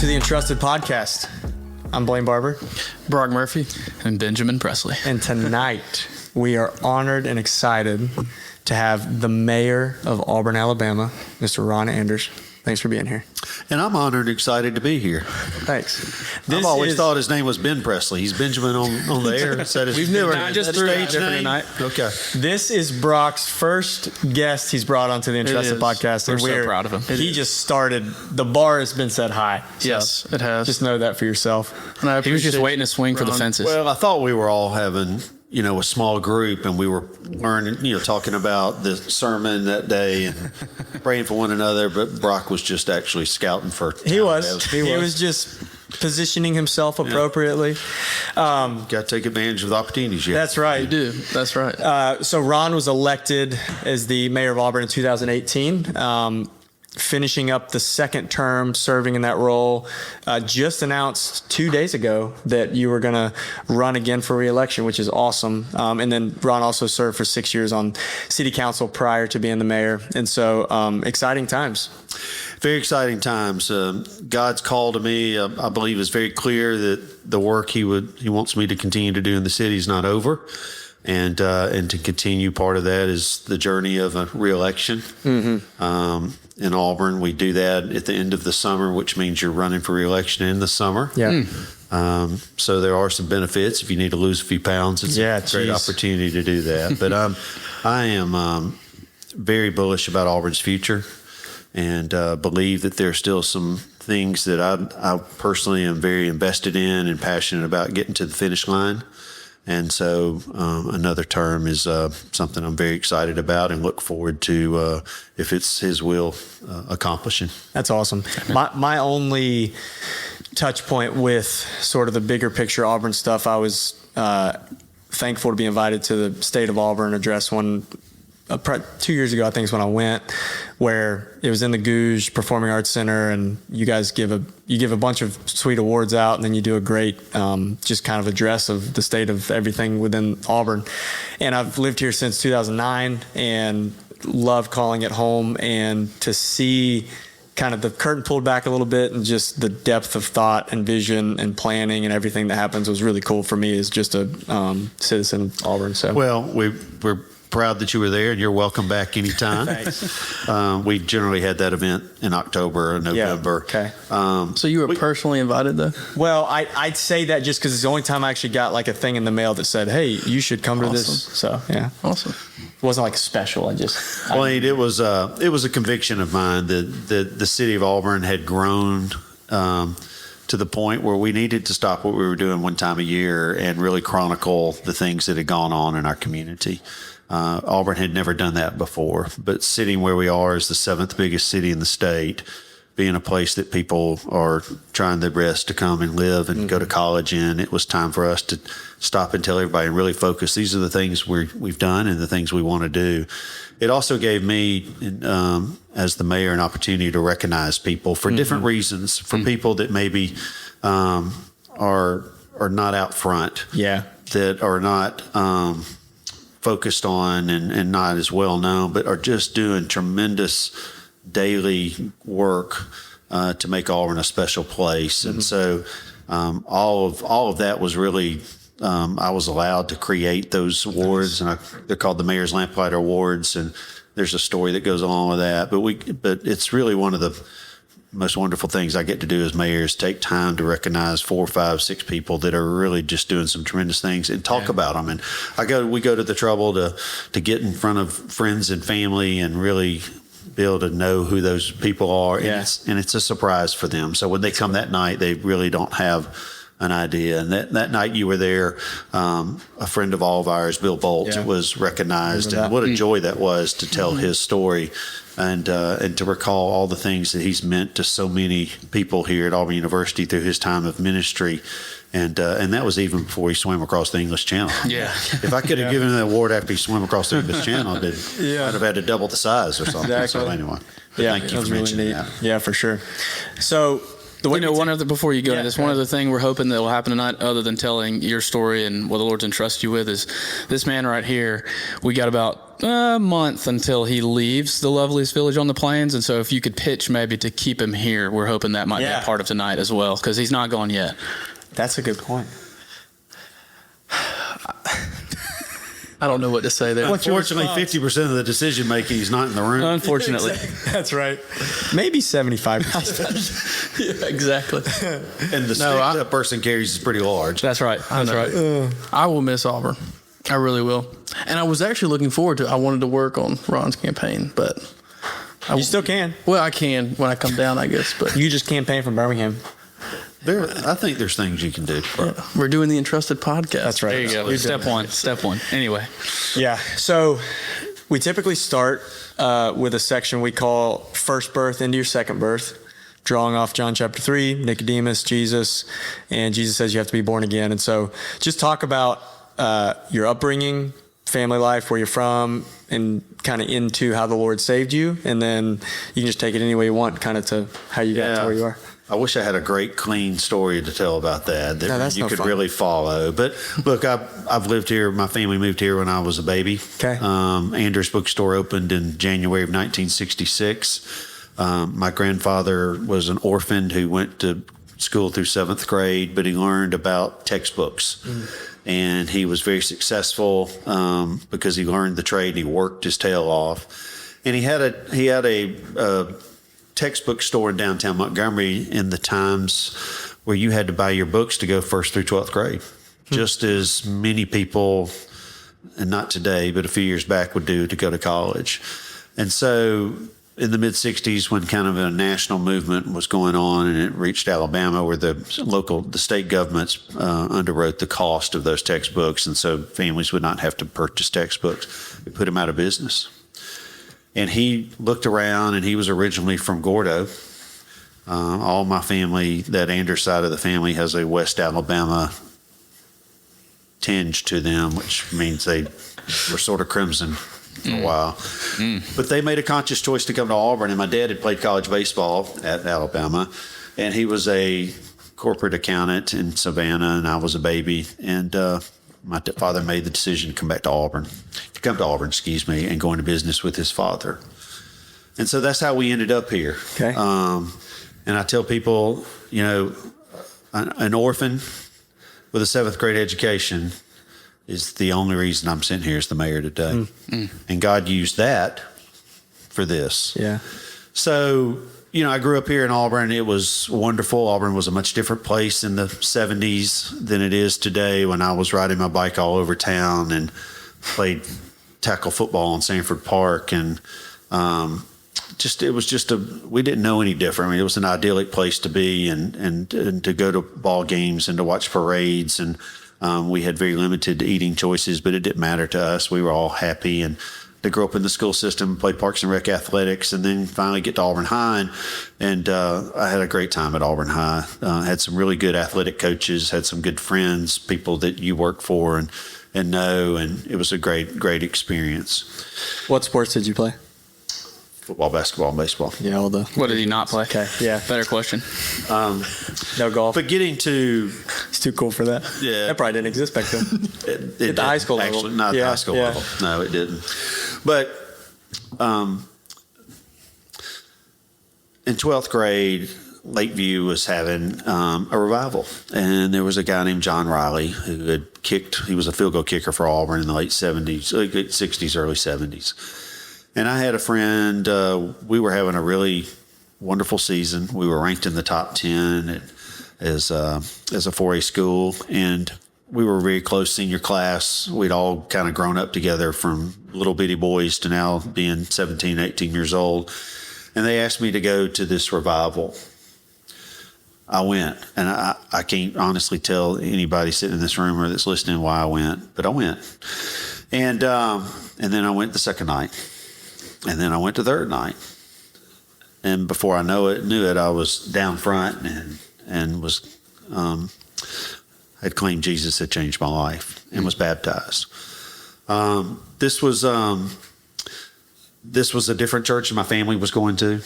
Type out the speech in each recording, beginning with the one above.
to the Entrusted podcast. I'm Blaine Barber. Brock Murphy. And Benjamin Presley. And tonight we are honored and excited to have the mayor of Auburn, Alabama, Mr. Ron Anders. Thanks for being here. And I'm honored and excited to be here. Thanks. I've always thought his name was Ben Presley. He's Benjamin on the air. We've never just threw it different tonight. Okay. This is Brock's first guest he's brought onto the Entrusted podcast. We're so proud of him. He just started. The bar has been set high. So yes, it has. Just know that for yourself. And he was just waiting to swing for the fences. Well, I thought we were all having, a small group, and we were learning, talking about the sermon that day and praying for one another. But Brock was just actually scouting for. He was just positioning himself appropriately. Got to take advantage of the opportunities. Yeah, that's right. You do. That's right. So Ron was elected as the mayor of Auburn in 2018. Finishing up the second term, serving in that role. Just announced 2 days ago that you were going to run again for re-election, which is awesome. And then Ron also served for 6 years on city council prior to being the mayor. And so exciting times. Very exciting times. God's call to me, I believe, is very clear that the work He wants me to continue to do in the city is not over. And to continue, part of that is the journey of a re-election. Mm-hmm. In Auburn, we do that at the end of the summer, which means you're running for re-election in the summer. Yeah. So there are some benefits. If you need to lose a few pounds, it's a great opportunity to do that. But I am very bullish about Auburn's future, and believe that there's still some things that I personally am very invested in and passionate about getting to the finish line. And so another term is something I'm very excited about and look forward to, if it's His will, accomplishing. That's awesome. My only touch point with sort of the bigger picture Auburn stuff, I was thankful to be invited to the state of Auburn address one 2 years ago, I think is when I went, where it was in the Gouge Performing Arts Center, and you guys give a bunch of sweet awards out, and then you do a great just kind of address of the state of everything within Auburn. And I've lived here since 2009 and love calling it home, and to see kind of the curtain pulled back a little bit and just the depth of thought and vision and planning and everything that happens was really cool for me as just a citizen of Auburn. So well, we're proud that you were there, and you're welcome back anytime. Thanks. We generally had that event in October or November. Yeah, okay. So you were personally invited, though? Well, I'd say that just because it's the only time I actually got like a thing in the mail that said, "Hey, you should come to this." So yeah, awesome. It wasn't like special. It was a conviction of mine that the city of Auburn had grown to the point where we needed to stop what we were doing one time a year and really chronicle the things that had gone on in our community. Auburn had never done that before, but sitting where we are as the seventh biggest city in the state, being a place that people are trying their best to come and live and go to college in, it was time for us to stop and tell everybody and really focus. These are the things we've done and the things we want to do. It also gave me, as the mayor, an opportunity to recognize people for different reasons, for people that maybe are not out front, that are not focused on and not as well known, but are just doing tremendous daily work to make Auburn a special place. And so all of that was really, I was allowed to create those awards, and they're called the Mayor's Lamplighter Awards, and there's a story that goes along with that. But it's really one of the most wonderful things I get to do as mayor is take time to recognize 4, 5, 6 people that are really just doing some tremendous things and talk about them. And we go to the trouble to get in front of friends and family and really be able to know who those people are. Yeah. And it's a surprise for them. So when they come that night, they really don't have an idea. And that night you were there, a friend of all of ours, Bill Bolt, was recognized. And what a joy that was to tell his story and to recall all the things that he's meant to so many people here at Auburn University through his time of ministry. And that was even before he swam across the English Channel. Yeah. If I could have given him the award after he swam across the English Channel, I'd have had to double the size or something. Exactly. So anyway, yeah, thank you for mentioning that. Yeah, for sure. So Before you go into this, one right. other thing we're hoping that will happen tonight, other than telling your story and what the Lord's entrusted you with, is this man right here. We got about a month until he leaves the loveliest village on the plains, and so if you could pitch maybe to keep him here, we're hoping that might be a part of tonight as well, because he's not gone yet. That's a good point. I don't know what to say there. Unfortunately, 50% of the decision making is not in the room. Unfortunately. That's right. Maybe 75%. Yeah, exactly. And the stick that person carries is pretty large. That's right. That's right. I will miss Auburn. I really will. And I was actually looking forward to it. I wanted to work on Ron's campaign, but You still can. Well, I can when I come down, I guess. But You just campaign from Birmingham. I think there's things you can do. we're doing the Entrusted podcast. That's right. There you go. Step one. Anyway. Yeah. So we typically start with a section we call First Birth into Your Second Birth, drawing off John chapter 3, Nicodemus, Jesus, and Jesus says you have to be born again. And so just talk about your upbringing, family life, where you're from, and kind of into how the Lord saved you. And then you can just take it any way you want, kind of to how you got to where you are. I wish I had a great, clean story to tell about that you could fun. really follow. But look, I've lived here. My family moved here when I was a baby. Okay. Anders bookstore opened in January of 1966. My grandfather was an orphan who went to school through 7th grade, but he learned about textbooks. And he was very successful because he learned the trade and he worked his tail off. And he had a textbook store in downtown Montgomery in the times where you had to buy your books to go 1st through 12th grade, just as many people, and not today, but a few years back, would do to go to college. And so in the mid-'60s, when kind of a national movement was going on and it reached Alabama, where the state governments underwrote the cost of those textbooks, and so families would not have to purchase textbooks, it put them out of business. And he looked around, and he was originally from Gordo. All my family, that Anders side of the family, has a West Alabama tinge to them, which means they were sort of crimson for a while. But they made a conscious choice to come to Auburn, and my dad had played college baseball at Alabama, and he was a corporate accountant in Savannah, and I was a baby. And my father made the decision to come to Auburn, and go into business with his father. And so that's how we ended up here. Okay. And I tell people, an orphan with a 7th grade education is the only reason I'm sitting here as the mayor today. And God used that for this. Yeah. So, I grew up here in Auburn. It was wonderful. Auburn was a much different place in the 70s than it is today, when I was riding my bike all over town and played tackle football in Sanford Park. And we didn't know any different. I mean, it was an idyllic place to be and to go to ball games and to watch parades. And we had very limited eating choices, but it didn't matter to us. We were all happy. And to grow up in the school system, play Parks and Rec athletics, and then finally get to Auburn High. And I had a great time at Auburn High. Had some really good athletic coaches, had some good friends, people that you work for and know, and it was a great, great experience. What sports did you play? Football, basketball, and baseball. Yeah, all the. What did he not play? Okay, yeah. Better question. No golf. But getting to... It's too cool for that. Yeah. That probably didn't exist back then. At the high school level. Actually, not at the high school level. No, it didn't. But in 12th grade, Lakeview was having a revival. And there was a guy named John Riley who had kicked... He was a field goal kicker for Auburn in the late 60s, early 70s. And I had a friend, we were having a really wonderful season. We were ranked in the top 10 as a 4A school, and we were a very close senior class. We'd all kind of grown up together from little bitty boys to now being 17, 18 years old. And they asked me to go to this revival. I went, and I can't honestly tell anybody sitting in this room or that's listening why I went, but I went. And then I went the second night. And then I went to the third night. And before I knew it, I was down front and was had claimed Jesus had changed my life and was baptized. This was a different church than my family was going to.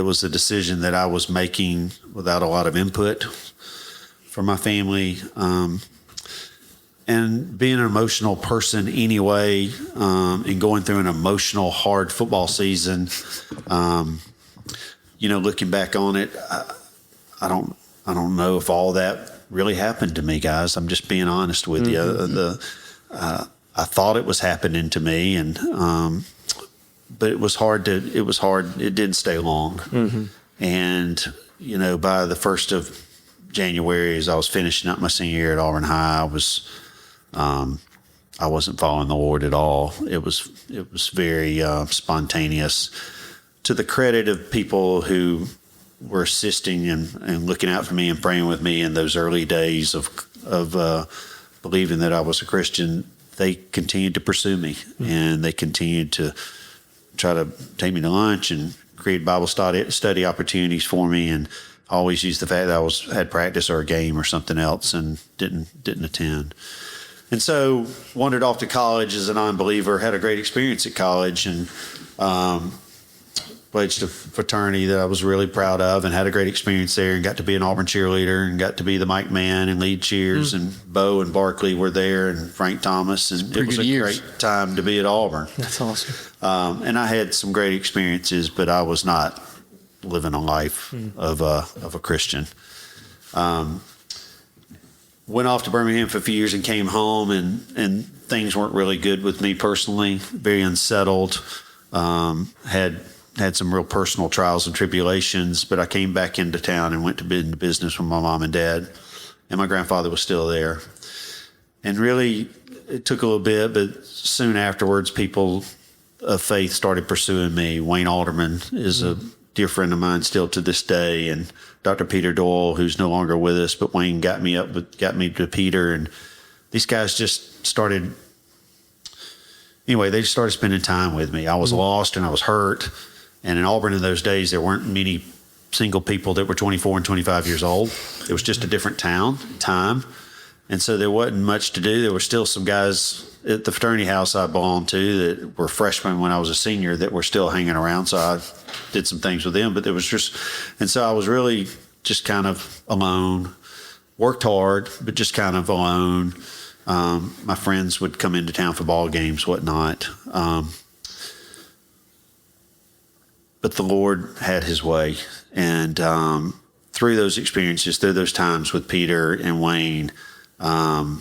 was a decision that I was making without a lot of input from my family. And being an emotional person anyway, and going through an emotional, hard football season, looking back on it, I don't know if all that really happened to me, guys. I'm just being honest with you. I thought it was happening to me, but it was hard. It didn't stay long. And by the 1st of January, as I was finishing up my senior year at Auburn High, I wasn't following the Lord at all. It was very spontaneous. To the credit of people who were assisting and looking out for me and praying with me in those early days of believing that I was a Christian, they continued to pursue me, and they continued to try to take me to lunch and create Bible study opportunities for me, and always used the fact that I had practice or a game or something else and didn't attend. And so wandered off to college as a non-believer, had a great experience at college, and pledged a fraternity that I was really proud of, and had a great experience there, and got to be an Auburn cheerleader, and got to be the mic man and lead cheers, and Bo and Barkley were there, and Frank Thomas, and it was a great time to be at Auburn. That's awesome. And I had some great experiences, but I was not living a life of a Christian. Went off to Birmingham for a few years and came home, and things weren't really good with me personally. Very unsettled. Had some real personal trials and tribulations, but I came back into town and went to into business with my mom and dad, and my grandfather was still there. And really, it took a little bit, but soon afterwards, people of faith started pursuing me. Wayne Alderman is a dear friend of mine still to this day, and Dr. Peter Doyle, who's no longer with us, but Wayne got me to Peter, and these guys just started. Anyway, they started spending time with me. I was lost and I was hurt. And in Auburn in those days, there weren't many single people that were 24 and 25 years old. It was just a different time. And so there wasn't much to do. There were still some guys at the fraternity house I belonged to that were freshmen when I was a senior that were still hanging around. So I did some things with them, but so I was really just kind of alone, worked hard, but just kind of alone. My friends would come into town for ball games, whatnot. But the Lord had his way. And through those experiences, through those times with Peter and Wayne, I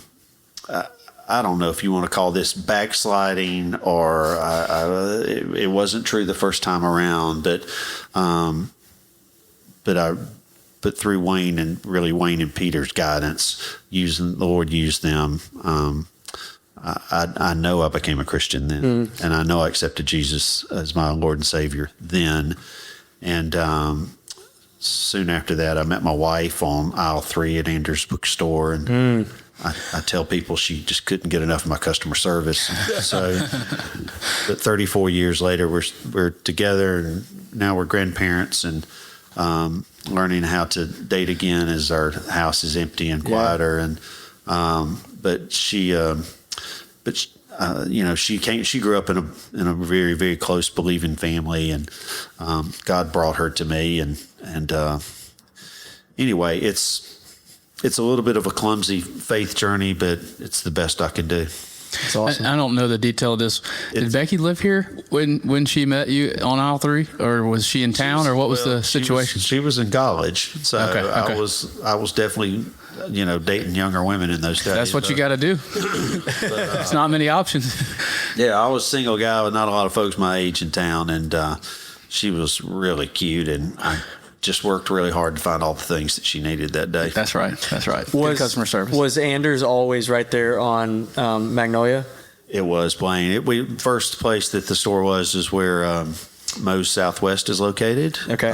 don't know if you want to call this backsliding or it wasn't true the first time around, but through Wayne and Peter's guidance, the Lord used them. I know I became a Christian then, and I know I accepted Jesus as my Lord and Savior then. And soon after that, I met my wife on aisle 3 at Anders bookstore, and I tell people she just couldn't get enough of my customer service. So, but 34 years later, we're together, and now we're grandparents, and learning how to date again as our house is empty and quieter. And she grew up in a very, very close believing family, and God brought her to me, and anyway, it's a little bit of a clumsy faith journey, but it's the best I can do. That's awesome. I don't know the detail of this. Did Becky live here when she met you on aisle 3, or was she in town, or what was the situation? She was in college, so Okay. I was definitely dating younger women in those days. That's what you got to do. It's not many options. Yeah, I was a single guy with not a lot of folks my age in town, and she was really cute, and I just worked really hard to find all the things that she needed that day. That's right. Good customer service. Was Anders always right there on Magnolia? It was Blaine. First place that the store was is where Moe's Southwest is located. Okay.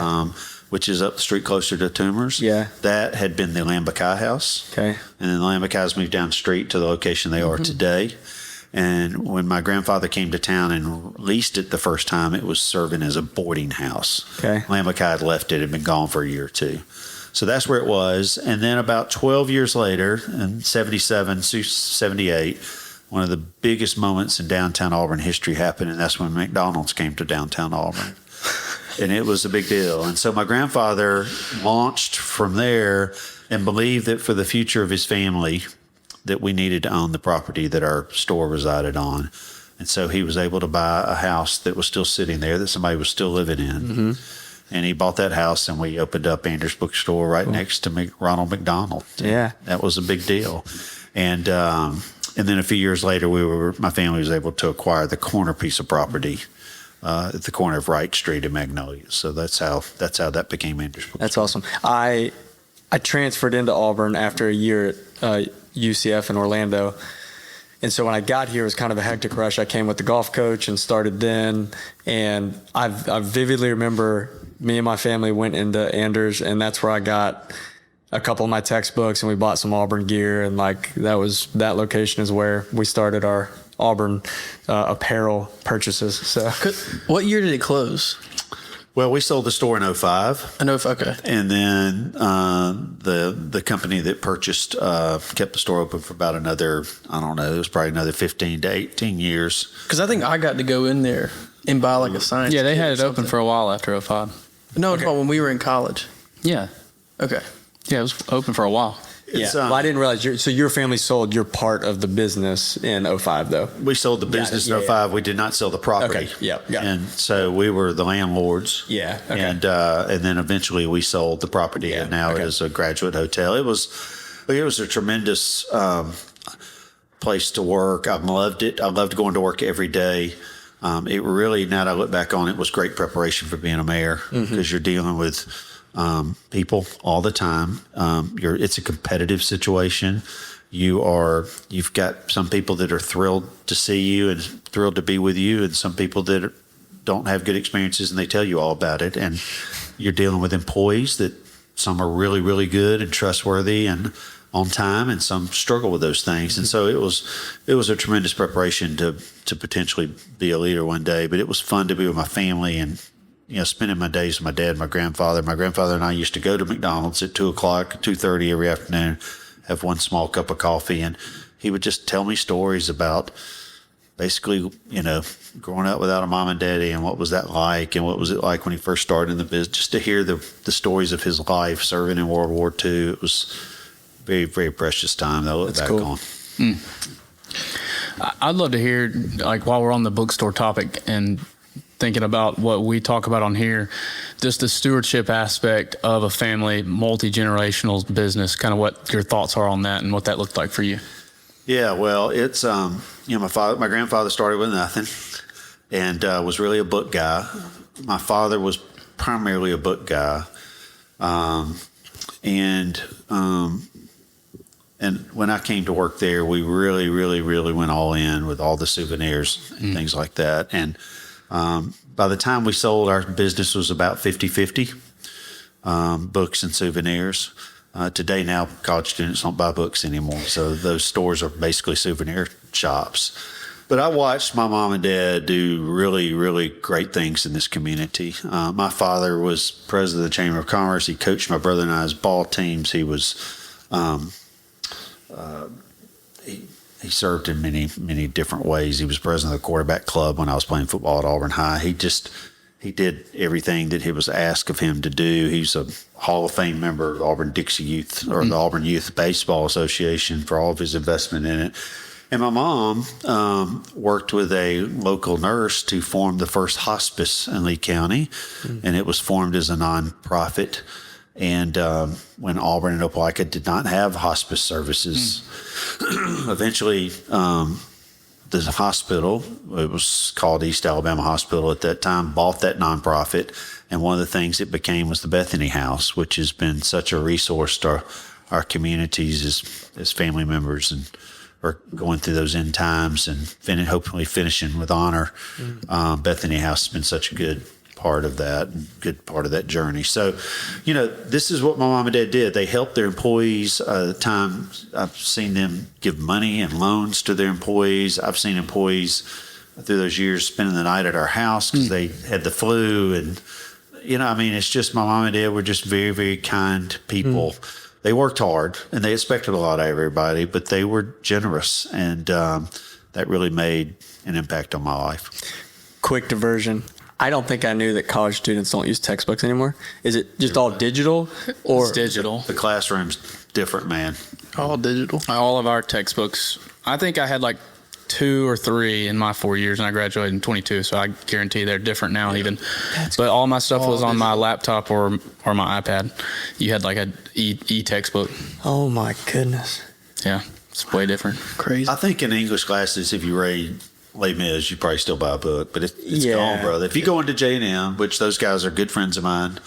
Which is up the street closer to Toomer's. Yeah. That had been the Lambekai house. Okay. And then the Lambekais moved down the street to the location they are today. And when my grandfather came to town and leased it the first time, it was serving as a boarding house. Okay. Lambekai had left it, had been gone for a year or two. So that's where it was. And then about 12 years later, in 77, 78, one of the biggest moments in downtown Auburn history happened, and that's when McDonald's came to downtown Auburn. And it was a big deal. And so my grandfather launched from there and believed that for the future of his family, that we needed to own the property that our store resided on. And so he was able to buy a house that was still sitting there that somebody was still living in. Mm-hmm. And he bought that house, and we opened up Anders Bookstore right next to Ronald McDonald. Yeah. That was a big deal. And then a few years later, my family was able to acquire the corner piece of property at the corner of Wright Street in Magnolia. So that's how that became Anders Bookstore. That's awesome. I transferred into Auburn after a year at UCF in Orlando. And so when I got here, it was kind of a hectic rush. I came with the golf coach and started then. And I vividly remember me and my family went into Anders, and that's where I got a couple of my textbooks, and we bought some Auburn gear. And that location is where we started our Auburn apparel purchases. So, what year did it close? Well, we sold the store in 2005. I know if okay. And then the company that purchased kept the store open for about another, I don't know, it was probably another 15 to 18 years. Because I think I got to go in there and buy like a science. Yeah, they had it or open something. for a while after 05. No, it's about when we were in college. Yeah. Okay. Yeah, it was open for a while. It's, well, I didn't realize. So your family sold your part of the business in 05, though. We sold the business in 05. We did not sell the property. Okay. Yeah. Got it. And so we were the landlords. Yeah. Okay. And then eventually we sold the property, and now it is a graduate hotel. It was a tremendous place to work. I loved it. I loved going to work every day. It really, now that I look back on it, was great preparation for being a mayor, because you're dealing with people all the time. It's a competitive situation. You've got some people that are thrilled to see you and thrilled to be with you, and some people that don't have good experiences, and they tell you all about it. And you're dealing with employees that some are really, really good and trustworthy and on time, and some struggle with those things. And so it was a tremendous preparation to potentially be a leader one day. But it was fun to be with my family and, spending my days with my dad and my grandfather. My grandfather and I used to go to McDonald's at 2:30 every afternoon, have one small cup of coffee, and he would just tell me stories about basically, growing up without a mom and daddy, and what was that like, and what was it like when he first started in the business. Just to hear the stories of his life serving in World War II, it was very, very precious time that I look back on. I'd love to hear, while we're on the bookstore topic and thinking about what we talk about on here, just the stewardship aspect of a family, multi-generational business, kind of what your thoughts are on that and what that looked like for you. Yeah, well, it's, my grandfather started with nothing and was really a book guy. My father was primarily a book guy. And when I came to work there, we really, really, really went all in with all the souvenirs and things like that. And by the time we sold, our business was about 50-50, books and souvenirs. Today now, college students don't buy books anymore, so those stores are basically souvenir shops. But I watched my mom and dad do really, really great things in this community. My father was president of the Chamber of Commerce. He coached my brother and I's ball teams. He was he served in many, many different ways. He was president of the quarterback club when I was playing football at Auburn High. He did everything that he was asked of him to do. He's a Hall of Fame member of the Auburn Dixie Youth, or the Auburn Youth Baseball Association, for all of his investment in it. And my mom worked with a local nurse to form the first hospice in Lee County, and it was formed as a nonprofit. And when Auburn and Opelika did not have hospice services, eventually the hospital, it was called East Alabama Hospital at that time, bought that nonprofit. And one of the things it became was the Bethany House, which has been such a resource to our communities as family members, and are going through those end times and hopefully finishing with honor. Bethany House has been such a good part of that journey. So, this is what my mom and dad did. They helped their employees. Times I've seen them give money and loans to their employees. I've seen employees through those years spending the night at our house because they had the flu. And, it's just, my mom and dad were just very, very kind people. They worked hard and they expected a lot of everybody, but they were generous. And that really made an impact on my life. Quick diversion. I don't think I knew that college students don't use textbooks anymore. Is it just all digital, or It's digital. The classroom's different, man. All digital. All of our textbooks. I think I had like 2 or 3 in my 4 years, and I graduated in 22. So I guarantee they're different now, even. But all my stuff was on my laptop or my iPad. You had like a e-textbook. Oh my goodness. Yeah, it's way different. Crazy. I think in English classes, if you read Les Mis, you probably still buy a book, but it's Yeah. gone, brother. If you go into J&M, which those guys are good friends of mine,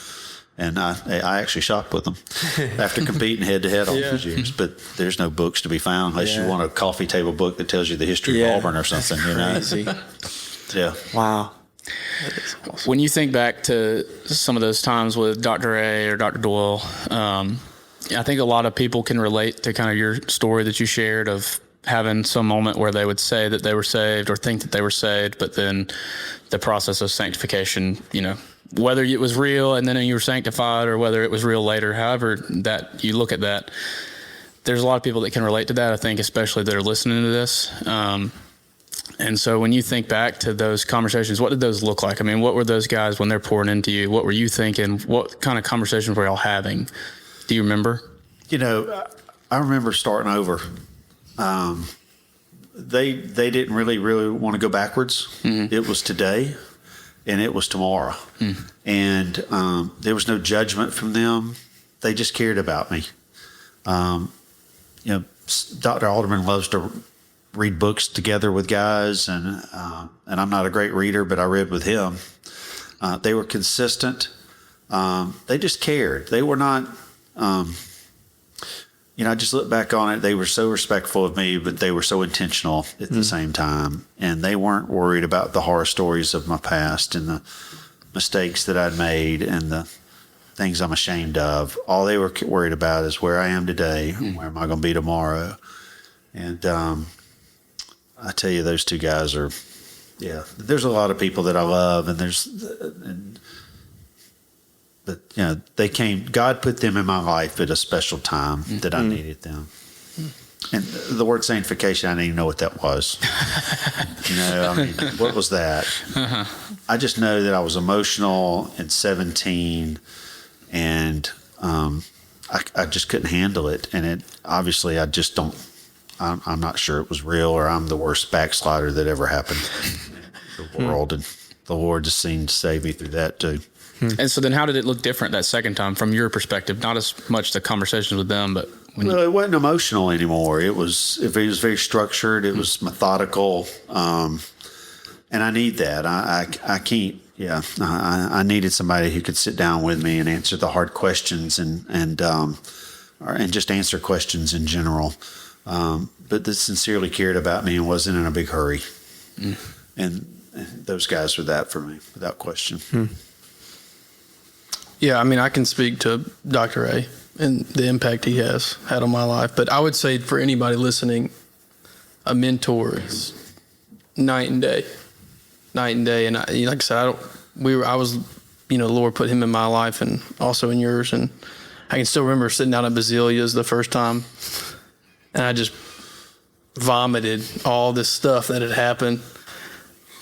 and I actually shopped with them after competing head to head all these years. But there's no books to be found unless you want a coffee table book that tells you the history of Auburn or something. You know? Crazy. Yeah. Wow. When you think back to some of those times with Dr. A or Dr. Doyle, I think a lot of people can relate to kind of your story that you shared of having some moment where they would say that they were saved or think that they were saved, but then the process of sanctification, whether it was real and then you were sanctified or whether it was real later, however that you look at that, there's a lot of people that can relate to that, I think, especially that are listening to this. And so when you think back to those conversations, what did those look like? I mean, what were those guys when they're pouring into you? What were you thinking? What kind of conversations were y'all having? Do you remember? I remember starting over. They didn't really want to go backwards. Mm-hmm. It was today and it was tomorrow. Mm. And there was no judgment from them. They just cared about me. Dr. Alderman loves to read books together with guys, and I'm not a great reader, but I read with him. They were consistent. They just cared. They were not... I just look back on it. They were so respectful of me, but they were so intentional at the same time. And they weren't worried about the horror stories of my past and the mistakes that I'd made and the things I'm ashamed of. All they were worried about is where I am today, where am I going to be tomorrow. And I tell you, those two guys are, there's a lot of people that I love, but they came. God put them in my life at a special time that I needed them. And the word sanctification, I didn't even know what that was. What was that? Uh-huh. I just know that I was emotional at 17, and I just couldn't handle it. And obviously, I just don't. I'm not sure it was real, or I'm the worst backslider that ever happened in the world. And the Lord just seemed to save me through that too. And so then how did it look different that second time from your perspective? Not as much the conversations with them, but... it wasn't emotional anymore. It was very structured. It was methodical. And I need that. I can't... I needed somebody who could sit down with me and answer the hard questions and just answer questions in general. But that sincerely cared about me and wasn't in a big hurry. And those guys were that for me, without question. Yeah, I mean, I can speak to Dr. A and the impact he has had on my life. But I would say for anybody listening, a mentor is night and day. And like I said, I was, the Lord put him in my life and also in yours. And I can still remember sitting down at Basilia's the first time, and I just vomited all this stuff that had happened.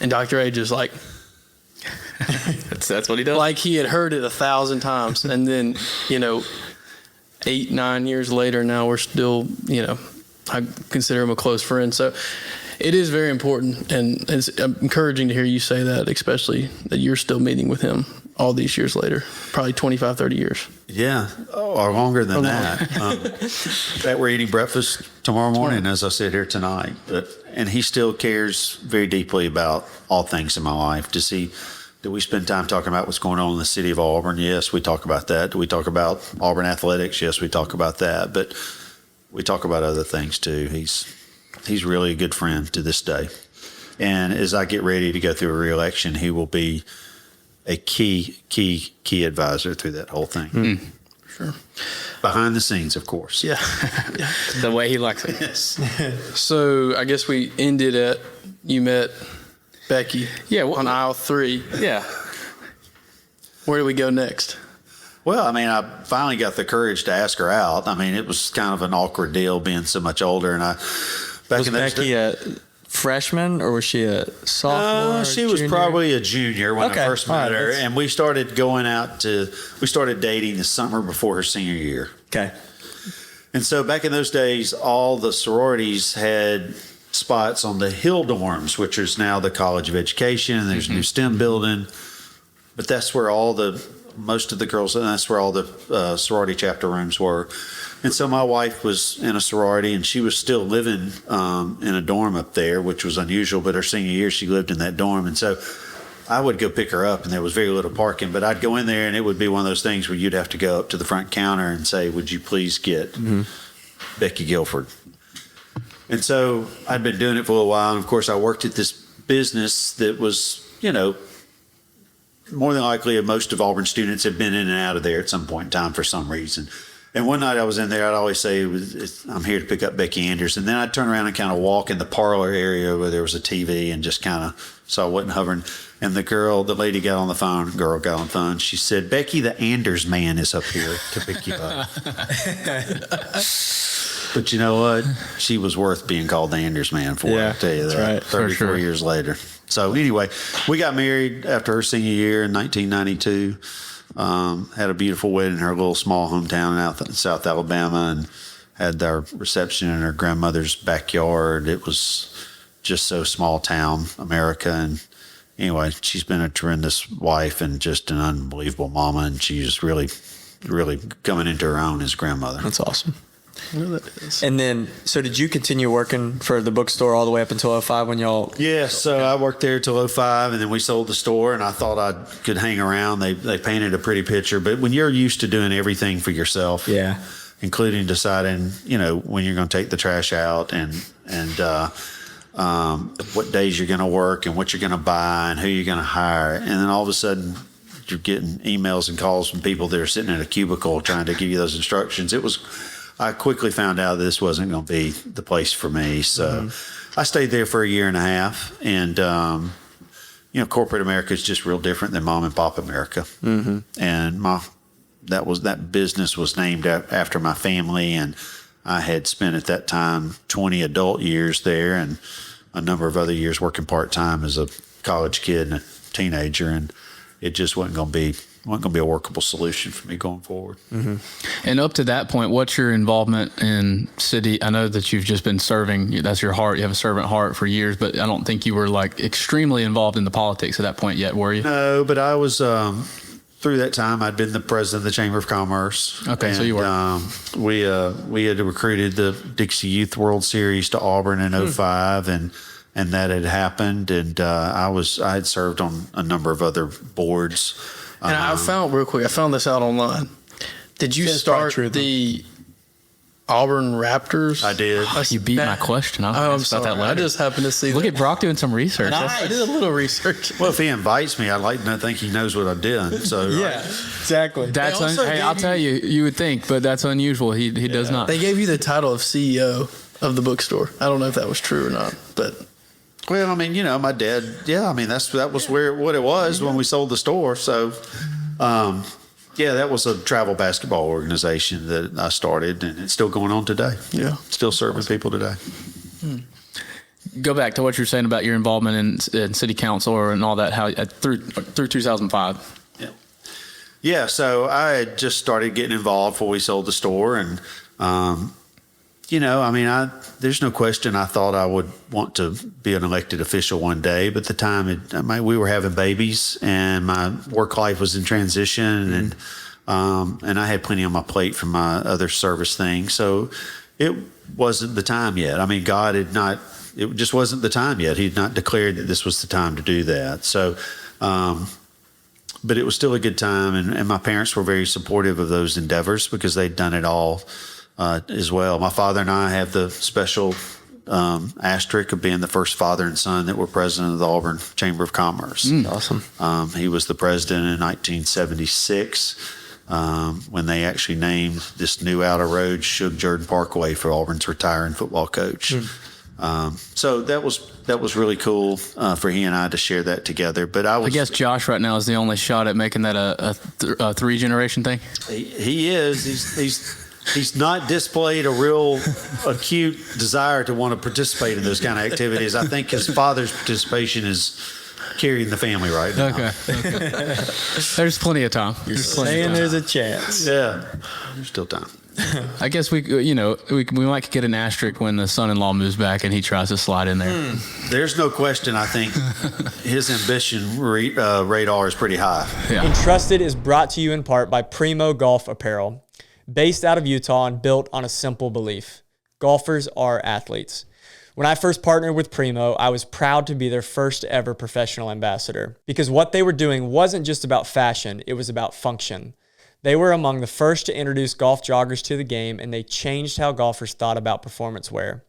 And Dr. A just like... That's what he does. Like he had heard it 1,000 times. And then, 8-9 years later, now we're still, I consider him a close friend. So it is very important. And it's encouraging to hear you say that, especially that you're still meeting with him all these years later, probably 25, 30 years. Yeah, or longer than that. That we're eating breakfast tomorrow morning, as I sit here tonight. And he still cares very deeply about all things in my life. Do we spend time talking about what's going on in the city of Auburn? Yes, we talk about that. Do we talk about Auburn athletics? Yes, we talk about that. But we talk about other things too. He's really a good friend to this day. And as I get ready to go through a re-election, he will be a key advisor through that whole thing. Sure. Behind the scenes, of course. Yeah. The way he likes it. Yes. So I guess we ended at you met Becky on aisle 3. Yeah. Where do we go next? Well, I finally got the courage to ask her out. It was kind of an awkward deal being so much older. And Was Becky a freshman or was she a sophomore? She was junior? probably a junior when Okay. I first All met right, her, that's- and we started dating the summer before her senior year. Okay. And so back in those days, all the sororities had spots on the Hill dorms, which is now the College of Education. There's a new STEM building, but that's where most of the girls, and that's where all the sorority chapter rooms were. And so my wife was in a sorority, and she was still living in a dorm up there, which was unusual. But her senior year, she lived in that dorm, and so I would go pick her up, and there was very little parking. But I'd go in there, and it would be one of those things where you'd have to go up to the front counter and say, "Would you please get Becky Guilford?" And so I'd been doing it for a little while, and of course I worked at this business that was, more than likely most of Auburn students had been in and out of there at some point in time for some reason. And one night I was in there, I'd always say, "I'm here to pick up Becky Anders." And then I'd turn around and kind of walk in the parlor area where there was a TV and just kind of saw what wasn't hovering. And the lady got on the phone, she said, "Becky, the Anders man is up here to pick you up." But you know what? She was worth being called the Anders man for, Yeah, I'll tell you that's that. right. 34 For sure. years later. So anyway, we got married after her senior year in 1992. Had a beautiful wedding in her little small hometown in South Alabama, and had our reception in her grandmother's backyard. It was just so small town America. And anyway, she's been a tremendous wife and just an unbelievable mama, and she's really, really coming into her own as grandmother. That's awesome. I know that is. And then, so did you continue working for the bookstore all the way up until 05 when y'all? Yeah, so I worked there till 05, and then we sold the store, and I thought I could hang around. They painted a pretty picture, but when you're used to doing everything for yourself, Yeah. including deciding, when you're going to take the trash out and what days you're going to work and what you're going to buy and who you're going to hire, and then all of a sudden you're getting emails and calls from people that are sitting in a cubicle trying to give you those instructions. I quickly found out that this wasn't going to be the place for me. So I stayed there for a year and a half. And, corporate America is just real different than mom and pop America. Mm-hmm. And that business was named after my family. And I had spent at that time 20 adult years there and a number of other years working part-time as a college kid and a teenager. And it just wasn't going to be a workable solution for me going forward. Mm-hmm. And up to that point, what's your involvement in city? I know that you've just been serving. That's your heart. You have a servant heart for years, but I don't think you were extremely involved in the politics at that point yet, were you? No, but I was, through that time, I'd been the president of the Chamber of Commerce. Okay, so you were. We had recruited the Dixie Youth World Series to Auburn in 05, and that had happened. And I had served on a number of other boards. And I found this out online. Did you It's probably start true, the Auburn Raptors? I did. You beat my question. I was I'm about sorry. that I later. just happened to see Look that. at Brock doing some research. I did a little research. Well, if he invites me, I'd like to think he knows what I did. So exactly. That's They also hey, I'll gave tell you, you would think, but that's unusual. He does not. They gave you the title of CEO of the bookstore. I don't know if that was true or not, but Well, I mean, my dad. Yeah, I mean that was what it was when we sold the store. So, that was a travel basketball organization that I started, and it's still going on today. yeah. Still serving people today. Go back to what you were saying about your involvement in city council and all that. How through 2005. Yeah, so I had just started getting involved before we sold the store, and there's no question I thought I would want to be an elected official one day, but at the time we were having babies and my work life was in transition, and I had plenty on my plate from my other service things, so it wasn't the time yet. I mean, God had not. It just wasn't the time yet. He had not declared that this was the time to do that. So. But it was still a good time, and my parents were very supportive of those endeavors because they'd done it all as well. My father and I have the special asterisk of being the first father and son that were president of the Auburn Chamber of Commerce. Awesome. He was the president in 1976 when they actually named this new outer road Shug Jordan Parkway for Auburn's retiring football coach. So that was really cool for he and I to share that together. But I guess Josh right now is the only shot at making that a 3-generation thing. He is. he's not displayed a real acute desire to want to participate in those kind of activities. I think his father's participation is carrying the family right now. Okay. There's plenty of time. Saying there's a chance. Yeah, there's still time. I guess we might get an asterisk when the son-in-law moves back and he tries to slide in there. There's no question. I think his ambition radar is pretty high. Yeah. Entrusted is brought to you in part by Primo Golf Apparel. Based out of Utah and built on a simple belief: golfers are athletes. When I first partnered with Primo, I was proud to be their first ever professional ambassador, because what they were doing wasn't just about fashion, it was about function. They were among the first to introduce golf joggers to the game, and they changed how golfers thought about performance wear.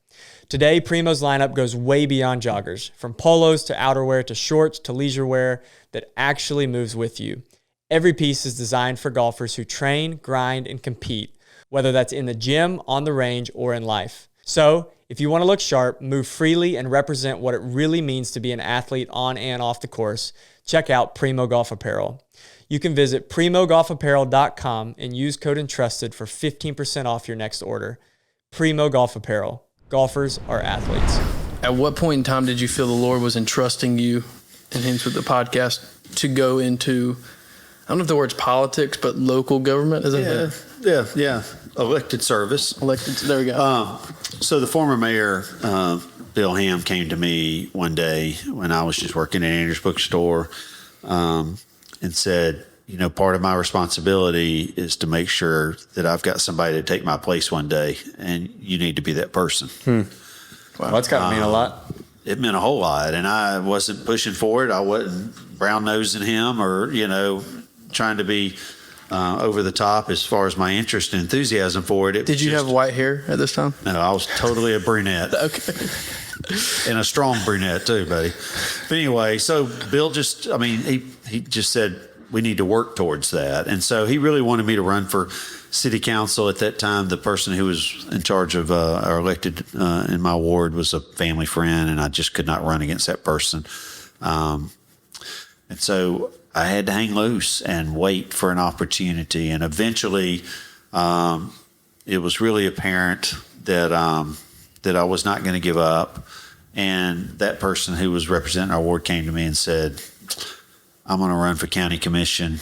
Today, Primo's lineup goes way beyond joggers, from polos to outerwear to shorts to leisure wear that actually moves with you. Every piece is designed for golfers who train, grind, and compete, whether that's in the gym, on the range, or in life. So, if you want to look sharp, move freely, and represent what it really means to be an athlete on and off the course, check out Primo Golf Apparel. You can visit primogolfapparel.com and use code Entrusted for 15% off your next order. Primo Golf Apparel. Golfers are athletes. At what point in time did you feel the Lord was entrusting you, and hence with the podcast, to go into, I don't know if the word's politics, but local government? Is that Yeah. Elected service. elected? There we go. So the former mayor, Bill Ham, came to me one day when I was just working at Anders bookstore, and said, part of my responsibility is to make sure that I've got somebody to take my place one day, and you need to be that person. Wow, that's got to mean a lot. It meant a whole lot, and I wasn't pushing for it. I wasn't brown-nosing him or, trying to be over the top as far as my interest and enthusiasm for it. Did you have white hair at this time? No, I was totally a brunette. Okay. And a strong brunette too, buddy. But anyway, so Bill he just said, we need to work towards that. And so he really wanted me to run for city council. At that time, the person who was in charge of our elected in my ward was a family friend, and I just could not run against that person. And so I had to hang loose and wait for an opportunity. And eventually, it was really apparent that I was not going to give up. And that person who was representing our ward came to me and said, I'm going to run for county commission.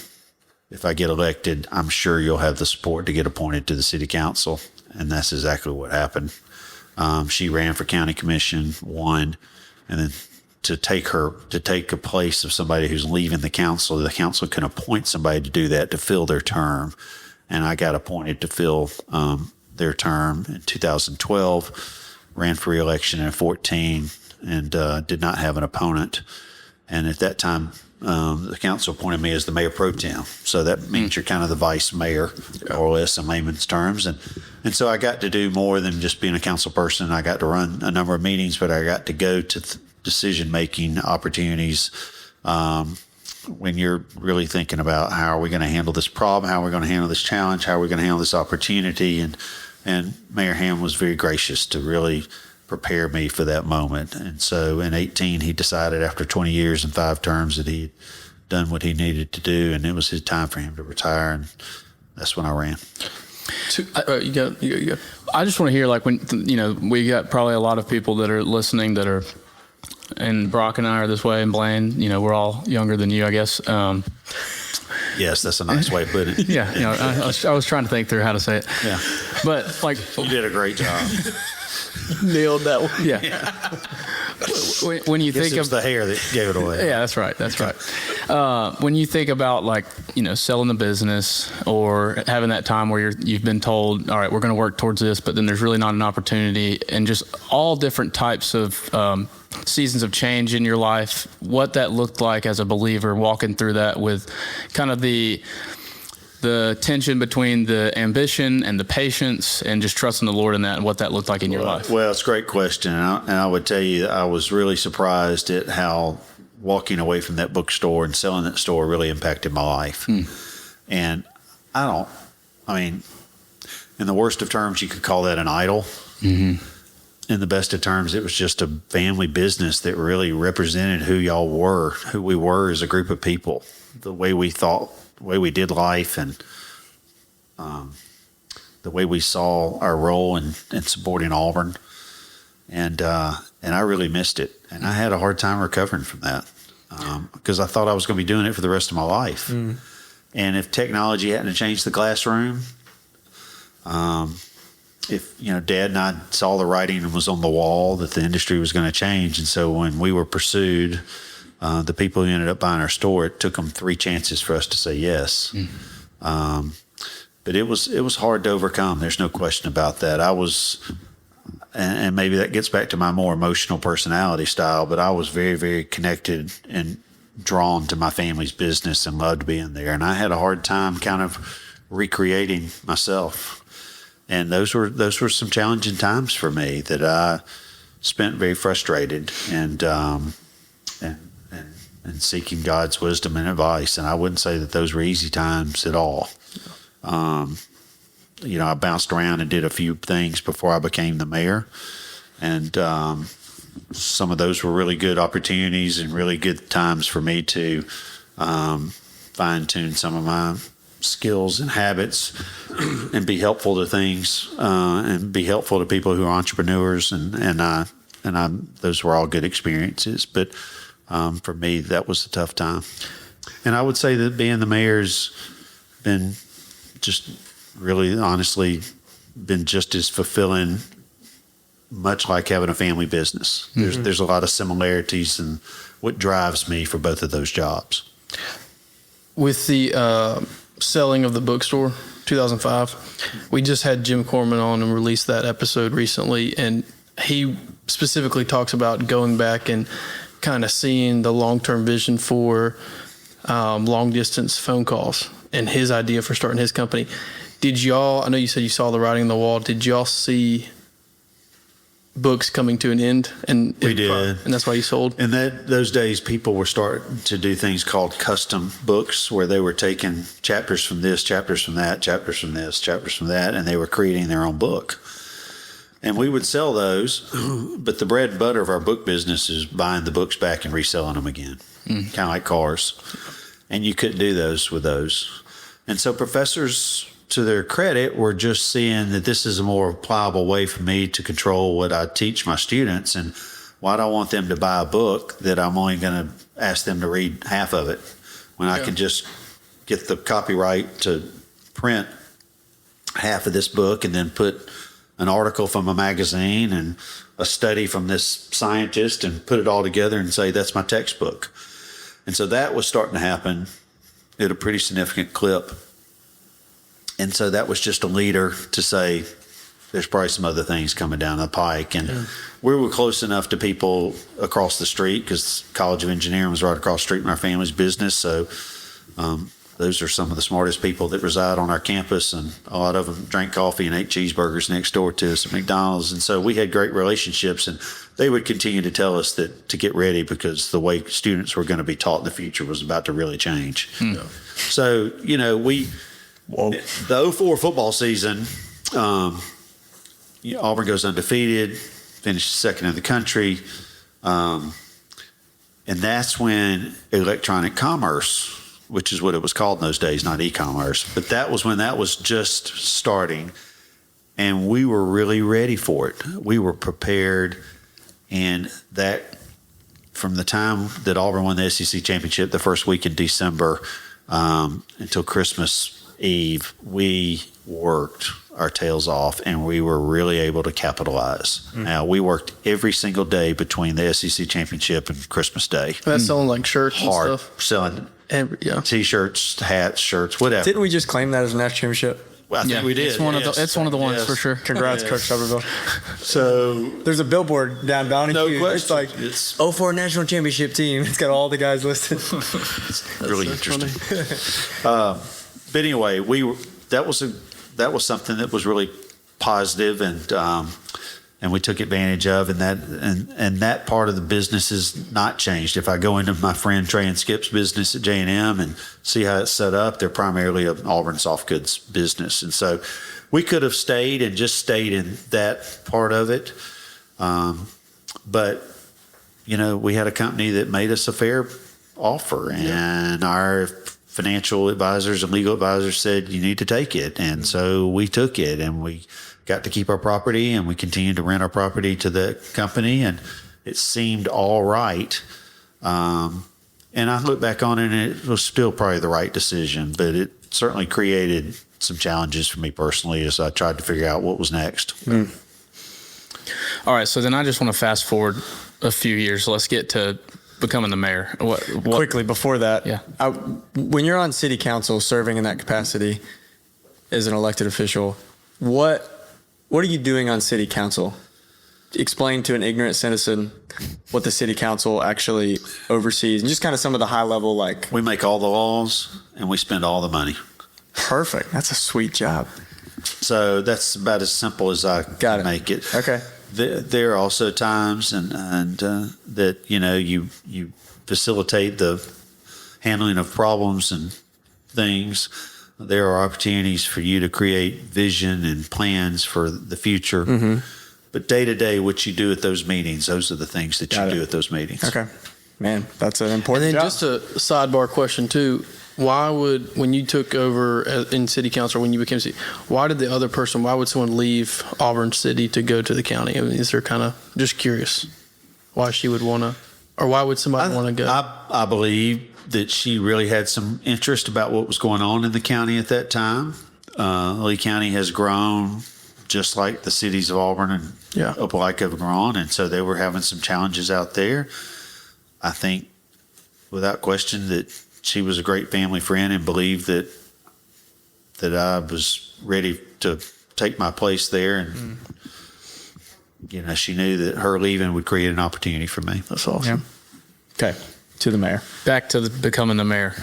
If I get elected, I'm sure you'll have the support to get appointed to the city council. And that's exactly what happened. She ran for county commission, won, and then to take a place of somebody who's leaving the council can appoint somebody to do that, to fill their term. And I got appointed to fill their term in 2012. Ran for re-election in 2014 and did not have an opponent. And at that time, the council appointed me as the mayor pro tem. So that means you're kind of the vice mayor, more or less, in layman's terms. And so I got to do more than just being a council person. I got to run a number of meetings, but I got to go to decision-making opportunities when you're really thinking about how are we going to handle this problem, how are we going to handle this challenge, how are we going to handle this opportunity. And Mayor Ham was very gracious to really prepare me for that moment. And so in 2018, he decided after 20 years and 5 terms that he had done what he needed to do, and it was his time for him to retire, and that's when I ran. You go. I just want to hear, when, we got probably a lot of people that are listening that are, and Brock and I are this way, and Blaine, we're all younger than you, I guess. Yes, that's a nice way to put it. Yeah, I was trying to think through how to say it. Yeah. But You did a great job. Nailed that one. Yeah. When you think it was of the hair that gave it away. Yeah, that's right. When you think about selling the business or having that time where you've been told, all right, we're going to work towards this, but then there's really not an opportunity, and just all different types of seasons of change in your life, what that looked like as a believer, walking through that with kind of the tension between the ambition and the patience and just trusting the Lord in that, and what that looked like in your life. Well, it's a great question. And I would tell you, I was really surprised at how walking away from that bookstore and selling that store really impacted my life. And in the worst of terms, you could call that an idol. Mm-hmm. In the best of terms, it was just a family business that really represented who we were as a group of people, the way we thought, the way we did life, and the way we saw our role in supporting Auburn. And I really missed it. And I had a hard time recovering from that because I thought I was going to be doing it for the rest of my life. And if technology hadn't changed the classroom, if, Dad and I saw the writing and was on the wall that the industry was going to change. And so when we were pursued, the people who ended up buying our store, it took them 3 chances for us to say yes. But it was hard to overcome. There's no question about that. And maybe that gets back to my more emotional personality style, but I was very, very connected and drawn to my family's business and loved being there. And I had a hard time kind of recreating myself. And those were some challenging times for me that I spent very frustrated and seeking God's wisdom and advice. And I wouldn't say that those were easy times at all. I bounced around and did a few things before I became the mayor. And some of those were really good opportunities and really good times for me to fine-tune some of my skills and habits and be helpful to things and be helpful to people who are entrepreneurs. And those were all good experiences. But for me, that was a tough time. And I would say that being the mayor's been just really honestly been just as fulfilling, much like having a family business. There's a lot of similarities in what drives me for both of those jobs. With the selling of the bookstore, 2005, we just had Jim Corman on and released that episode recently, and he specifically talks about going back and kind of seeing the long-term vision for long-distance phone calls and his idea for starting his company. Did y'all, I know you said you saw the writing on the wall, did y'all see books coming to an end? And we did. And that's why you sold? And those days, people were starting to do things called custom books, where they were taking chapters from this, chapters from that, chapters from this, chapters from that, and they were creating their own book. And we would sell those, but the bread and butter of our book business is buying the books back and reselling them again, kind of like cars. And you couldn't do those with those. And so professors, to their credit, were just seeing that this is a more pliable way for me to control what I teach my students. And why do I want them to buy a book that I'm only going to ask them to read half of it when I can just get the copyright to print half of this book and then put an article from a magazine and a study from this scientist and put it all together and say, that's my textbook. And so that was starting to happen at a pretty significant clip. And so that was just a leader to say, there's probably some other things coming down the pike. And we were close enough to people across the street because College of Engineering was right across the street from our family's business. So those are some of the smartest people that reside on our campus. And a lot of them drank coffee and ate cheeseburgers next door to us at McDonald's. And so we had great relationships. And they would continue to tell us that to get ready because the way students were going to be taught in the future was about to really change. So, the 04 football season, Auburn goes undefeated, finished second in the country. And that's when electronic commerce, which is what it was called in those days, not e-commerce, but that was when that was just starting. And we were really ready for it. We were prepared. And that, from the time that Auburn won the SEC championship, the first week in December, until Christmas Eve, we worked our tails off and we were really able to capitalize. Now, we worked every single day between the SEC championship and Christmas Day. That's selling like shirts and stuff. Selling T-shirts, hats, shirts, whatever. Didn't we just claim that as a national championship? Well, I think we did. It's one of the ones for sure. Congrats, Coach Tuberville. So there's a billboard down Donahue. No question. It's like It's 04 national championship team. It's got all the guys listed. really interesting. But anyway, that was something that was really positive, and we took advantage of, and that part of the business has not changed. If I go into my friend Trey and Skip's business at J&M and see how it's set up, they're primarily an Auburn soft goods business, and so we could have stayed in that part of it, but we had a company that made us a fair offer, and our financial advisors and legal advisors said, you need to take it. And so we took it, and we got to keep our property, and we continued to rent our property to the company, and it seemed all right. And I look back on it, and it was still probably the right decision, but it certainly created some challenges for me personally as I tried to figure out what was next. All right, so then I just want to fast forward a few years. Let's get to becoming the mayor. What Quickly before that, Yeah. When you're on city council serving in that capacity as an elected official, what are you doing on city council? Explain to an ignorant citizen what the city council actually oversees, and just kind of some of the high level, like. We make all the laws, and we spend all the money. Perfect. That's a sweet job. So that's about as simple as I can make it. Okay. There are also times and that you facilitate the handling of problems and things. There are opportunities for you to create vision and plans for the future. Mm-hmm. But day to day, what you do at those meetings, those are the things that you do at those meetings. Okay. Man, that's an important And then job. just a sidebar question too. When you took over in city council, when you became city, why would someone leave Auburn City to go to the county? I mean, is there kind of, just curious, why she would want to, or why would somebody want to go? I believe that she really had some interest about what was going on in the county at that time. Lee County has grown just like the cities of Auburn and Opelika have grown, and so they were having some challenges out there. I think, without question, that she was a great family friend and believed that I was ready to take my place there. And, she knew that her leaving would create an opportunity for me. That's awesome. Okay. To the mayor. Back to becoming the mayor.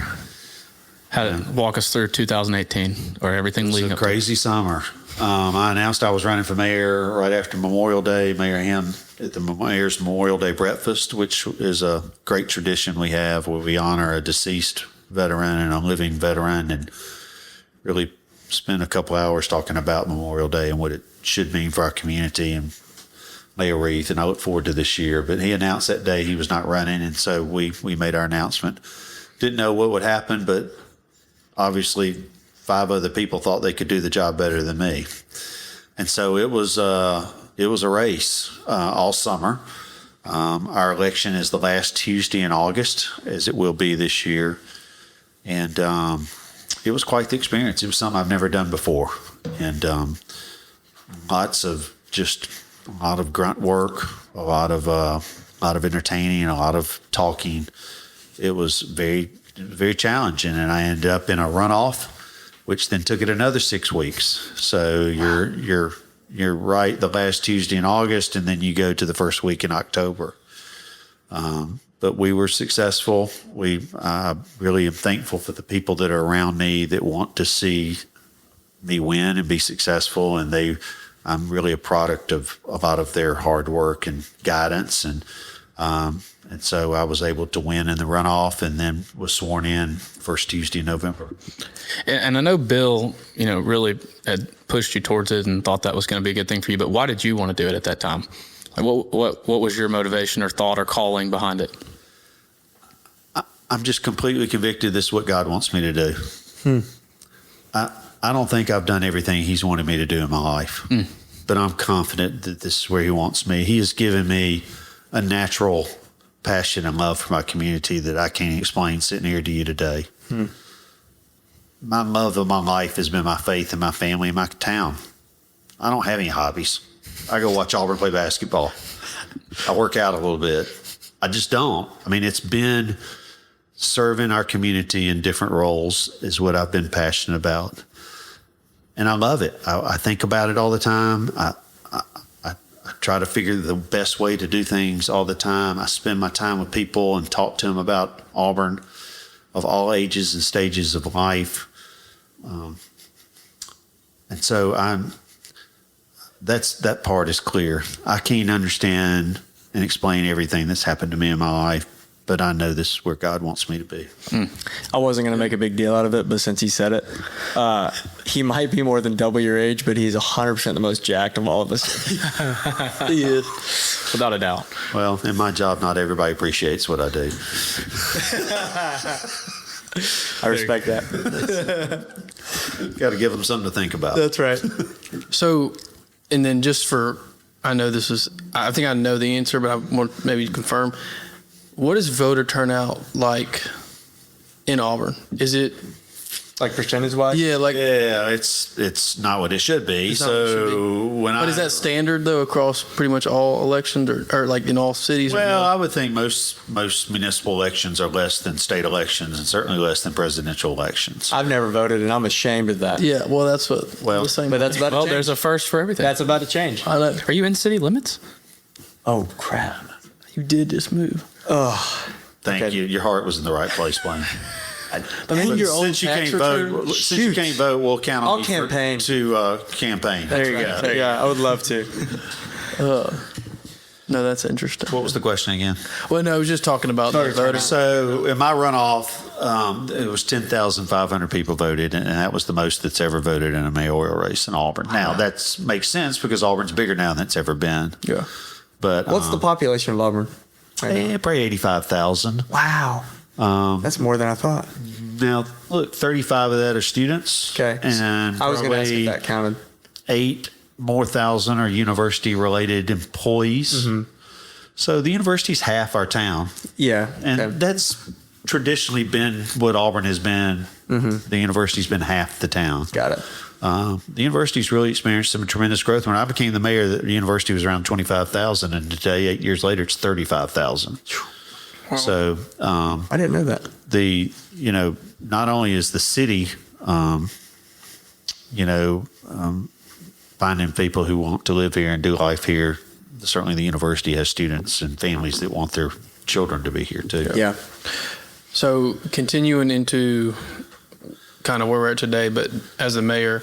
Walk us through 2018 or everything leading up. Crazy summer. I announced I was running for mayor right after Memorial Day. Mayor Ham at the mayor's Memorial Day breakfast, which is a great tradition we have where we honor a deceased veteran and a living veteran, and really spend a couple hours talking about Memorial Day and what it should mean for our community, and lay a wreath. And I look forward to this year. But he announced that day he was not running, and so we made our announcement. Didn't know what would happen, but obviously 5 other people thought they could do the job better than me. And so it was a race all summer. Our election is the last Tuesday in August, as it will be this year. And it was quite the experience. It was something I've never done before. And lots of grunt work, a lot of entertaining, a lot of talking. It was very, very challenging. And I ended up in a runoff, which then took it another 6 weeks. So you're right, the last Tuesday in August, and then you go to the first week in October. But we were successful. I really am thankful for the people that are around me that want to see me win and be successful, and I'm really a product of a lot of their hard work and guidance, and so I was able to win in the runoff, and then was sworn in first Tuesday in November. And I know Bill, really had pushed you towards it and thought that was going to be a good thing for you. But why did you want to do it at that time? Like, what was your motivation or thought or calling behind it? I'm just completely convicted this is what God wants me to do. I don't think I've done everything He's wanted me to do in my life, but I'm confident that this is where He wants me. He has given me a natural passion and love for my community that I can't explain sitting here to you today. My love of my life has been my faith in my family and my town. I don't have any hobbies. I go watch Auburn play basketball. I work out a little bit. I just don't. I mean, it's been serving our community in different roles is what I've been passionate about. And I love it. I think about it all the time. I try to figure the best way to do things all the time. I spend my time with people and talk to them about Auburn of all ages and stages of life. And so that part is clear. I can't understand and explain everything that's happened to me in my life, but I know this is where God wants me to be. I wasn't going to make a big deal out of it, but since he said it, he might be more than double your age, but he's 100% the most jacked of all of us. He is. Without a doubt. Well, in my job, not everybody appreciates what I do. I respect that. Got to give them something to think about. That's right. So, and then just for, I know this is, I think I know the answer, but I want maybe to confirm. What is voter turnout like in Auburn? Is it, Like percentage wise? yeah, like, Yeah, it's not what it should be. It's not what it should So when but is that standard though across pretty much all elections or like in all cities? well, I would think most municipal elections are less than state elections, and certainly less than presidential elections. I've never voted, and I'm ashamed of that. Yeah, well, that's what, Well, the same. But that's about to Well, change. there's a first for everything. That's about to change. I know. Are you in city limits? Oh, crap. You did just move. Thank Okay. you. Your heart was in the right place, Blaine. I mean, your own Since you tax can't return? vote, since you can't vote, we'll count on I'll you campaign. to campaign. There you go. Yeah, I would love to. No, that's interesting. What was the question again? Well, no, I was just talking about the voters. So in my runoff, it was 10,500 people voted, and that was the most that's ever voted in a mayoral race in Auburn. Now that makes sense because Auburn's bigger now than it's ever been. Yeah. But What's the population of Auburn? probably 85,000. Wow. That's more than I thought. Now look, 35 of that are students. Okay. and I was going to ask if probably that counted. 8,000 more are university related employees. So the university's half our town. Yeah. And okay. that's traditionally been what Auburn has been. The university's been half the town. Got it. The university's really experienced some tremendous growth. When I became the mayor, the university was around 25,000, and today, 8 years later, it's 35,000. So I didn't know that. not only is the city, finding people who want to live here and do life here, certainly the university has students and families that want their children to be here too. Yeah. So continuing into kind of where we're at today, but as a mayor,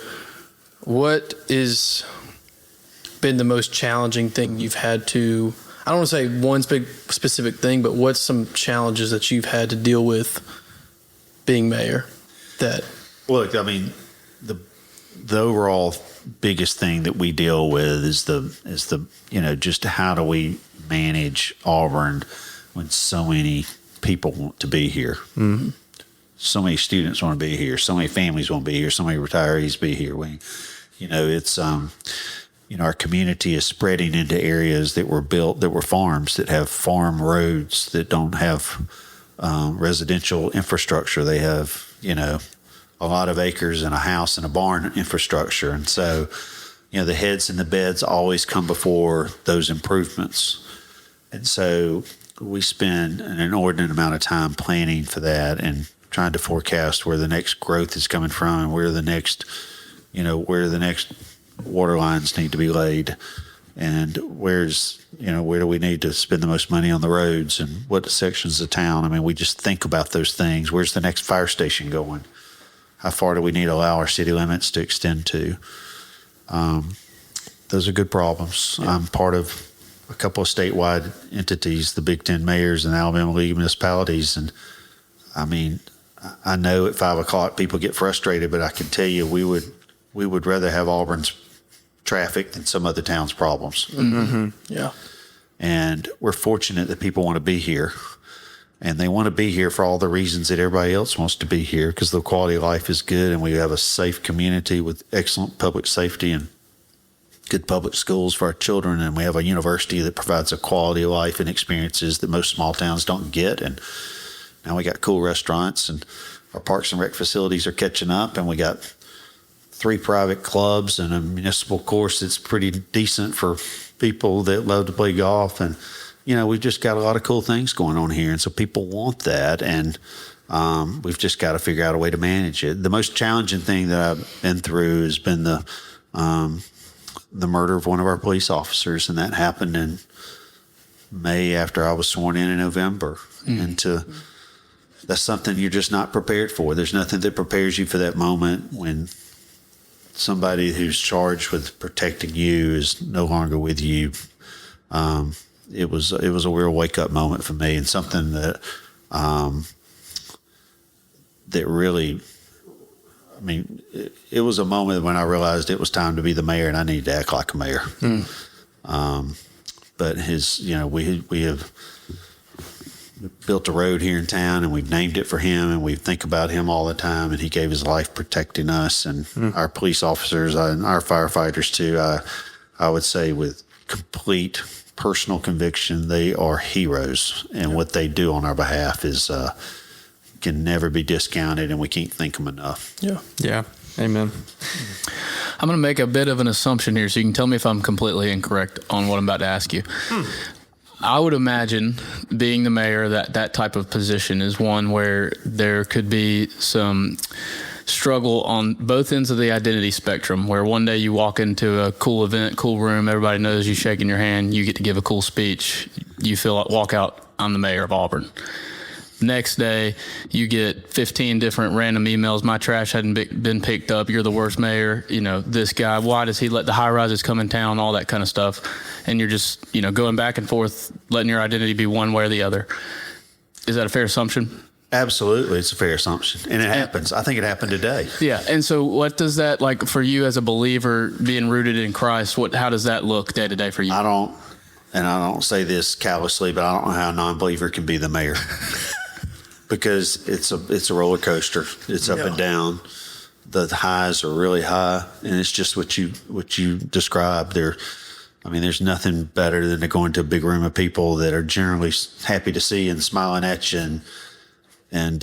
what is been the most challenging thing you've had to, I don't want to say one big specific thing, but what's some challenges that you've had to deal with being mayor that? Look, I mean, the overall biggest thing that we deal with is the just how do we manage Auburn when so many people want to be here. So many students want to be here. So many families want to be here. So many retirees be here. It's our community is spreading into areas that were built, that were farms, that have farm roads, that don't have residential infrastructure. They have, a lot of acres and a house and a barn infrastructure. And so, the heads and the beds always come before those improvements. And so we spend an inordinate amount of time planning for that and trying to forecast where the next growth is coming from and where the next water lines need to be laid, and where do we need to spend the most money on the roads and what sections of town. I mean, we just think about those things. Where's the next fire station going? How far do we need to allow our city limits to extend to? Those are good problems. Yeah. I'm part of a couple of statewide entities, the Big Ten mayors and the Alabama League of Municipalities. And I mean, I know at 5 o'clock people get frustrated, but I can tell you we would rather have Auburn's traffic than some other town's problems. Yeah. And we're fortunate that people want to be here. And they want to be here for all the reasons that everybody else wants to be here, because the quality of life is good and we have a safe community with excellent public safety and good public schools for our children. And we have a university that provides a quality of life and experiences that most small towns don't get. And now we got cool restaurants, and our parks and rec facilities are catching up, and we got 3 private clubs and a municipal course that's pretty decent for people that love to play golf. And we've just got a lot of cool things going on here. And so people want that. And we've just got to figure out a way to manage it. The most challenging thing that I've been through has been the murder of one of our police officers. And that happened in May after I was sworn in November. And that's something you're just not prepared for. There's nothing that prepares you for that moment when somebody who's charged with protecting you is no longer with you. It was a real wake up moment for me, and something that that really, I mean, it was a moment when I realized it was time to be the mayor and I needed to act like a mayor. But we built a road here in town, and we've named it for him, and we think about him all the time, and he gave his life protecting us and our police officers and our firefighters too. I would say with complete personal conviction, they are heroes, and what they do on our behalf is can never be discounted, and we can't thank them enough. Yeah. Amen. I'm going to make a bit of an assumption here, so you can tell me if I'm completely incorrect on what I'm about to ask you. I would imagine being the mayor, that type of position is one where there could be some struggle on both ends of the identity spectrum, where one day you walk into a cool event, cool room, everybody knows you, shaking your hand, you get to give a cool speech, you feel like walk out, I'm the mayor of Auburn. Next day, you get 15 different random emails. My trash hadn't been picked up. You're the worst mayor. You know, this guy, why does he let the high rises come in town? All that kind of stuff. And you're just, going back and forth, letting your identity be one way or the other. Is that a fair assumption? Absolutely. It's a fair assumption. And it happens. I think it happened today. Yeah. And so what does that, like for you as a believer being rooted in Christ, how does that look day to day for you? I don't say this callously, but I don't know how a non-believer can be the mayor. Because it's a roller coaster. It's up and down. The highs are really high, and it's just what you described. There's nothing better than to go into a big room of people that are generally happy to see and smiling at you, and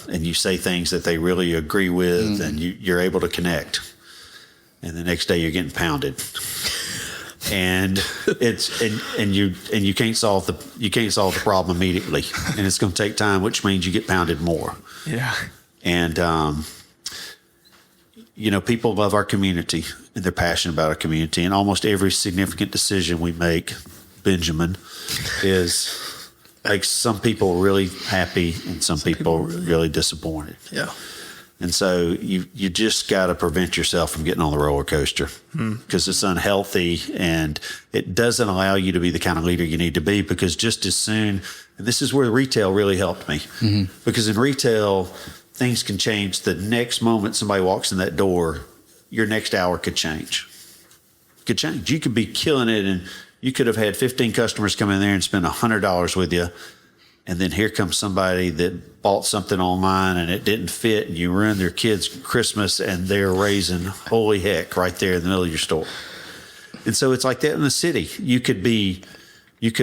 you say things that they really agree with, and you're able to connect. And the next day you're getting pounded. And you can't solve the problem immediately, and it's going to take time, which means you get pounded more. Yeah. And people love our community, and they're passionate about our community, and almost every significant decision we make, Benjamin, makes some people really happy and some people really disappointed. Yeah. And so you just got to prevent yourself from getting on the roller coaster because it's unhealthy, and it doesn't allow you to be the kind of leader you need to be, because just as soon, and this is where retail really helped me, because in retail, things can change. The next moment somebody walks in that door, your next hour could change. You could be killing it, and you could have had 15 customers come in there and spend $100 with you. And then here comes somebody that bought something online and it didn't fit, and you ruined their kids' Christmas, and they're raising holy heck right there in the middle of your store. And so it's like that in the city. You could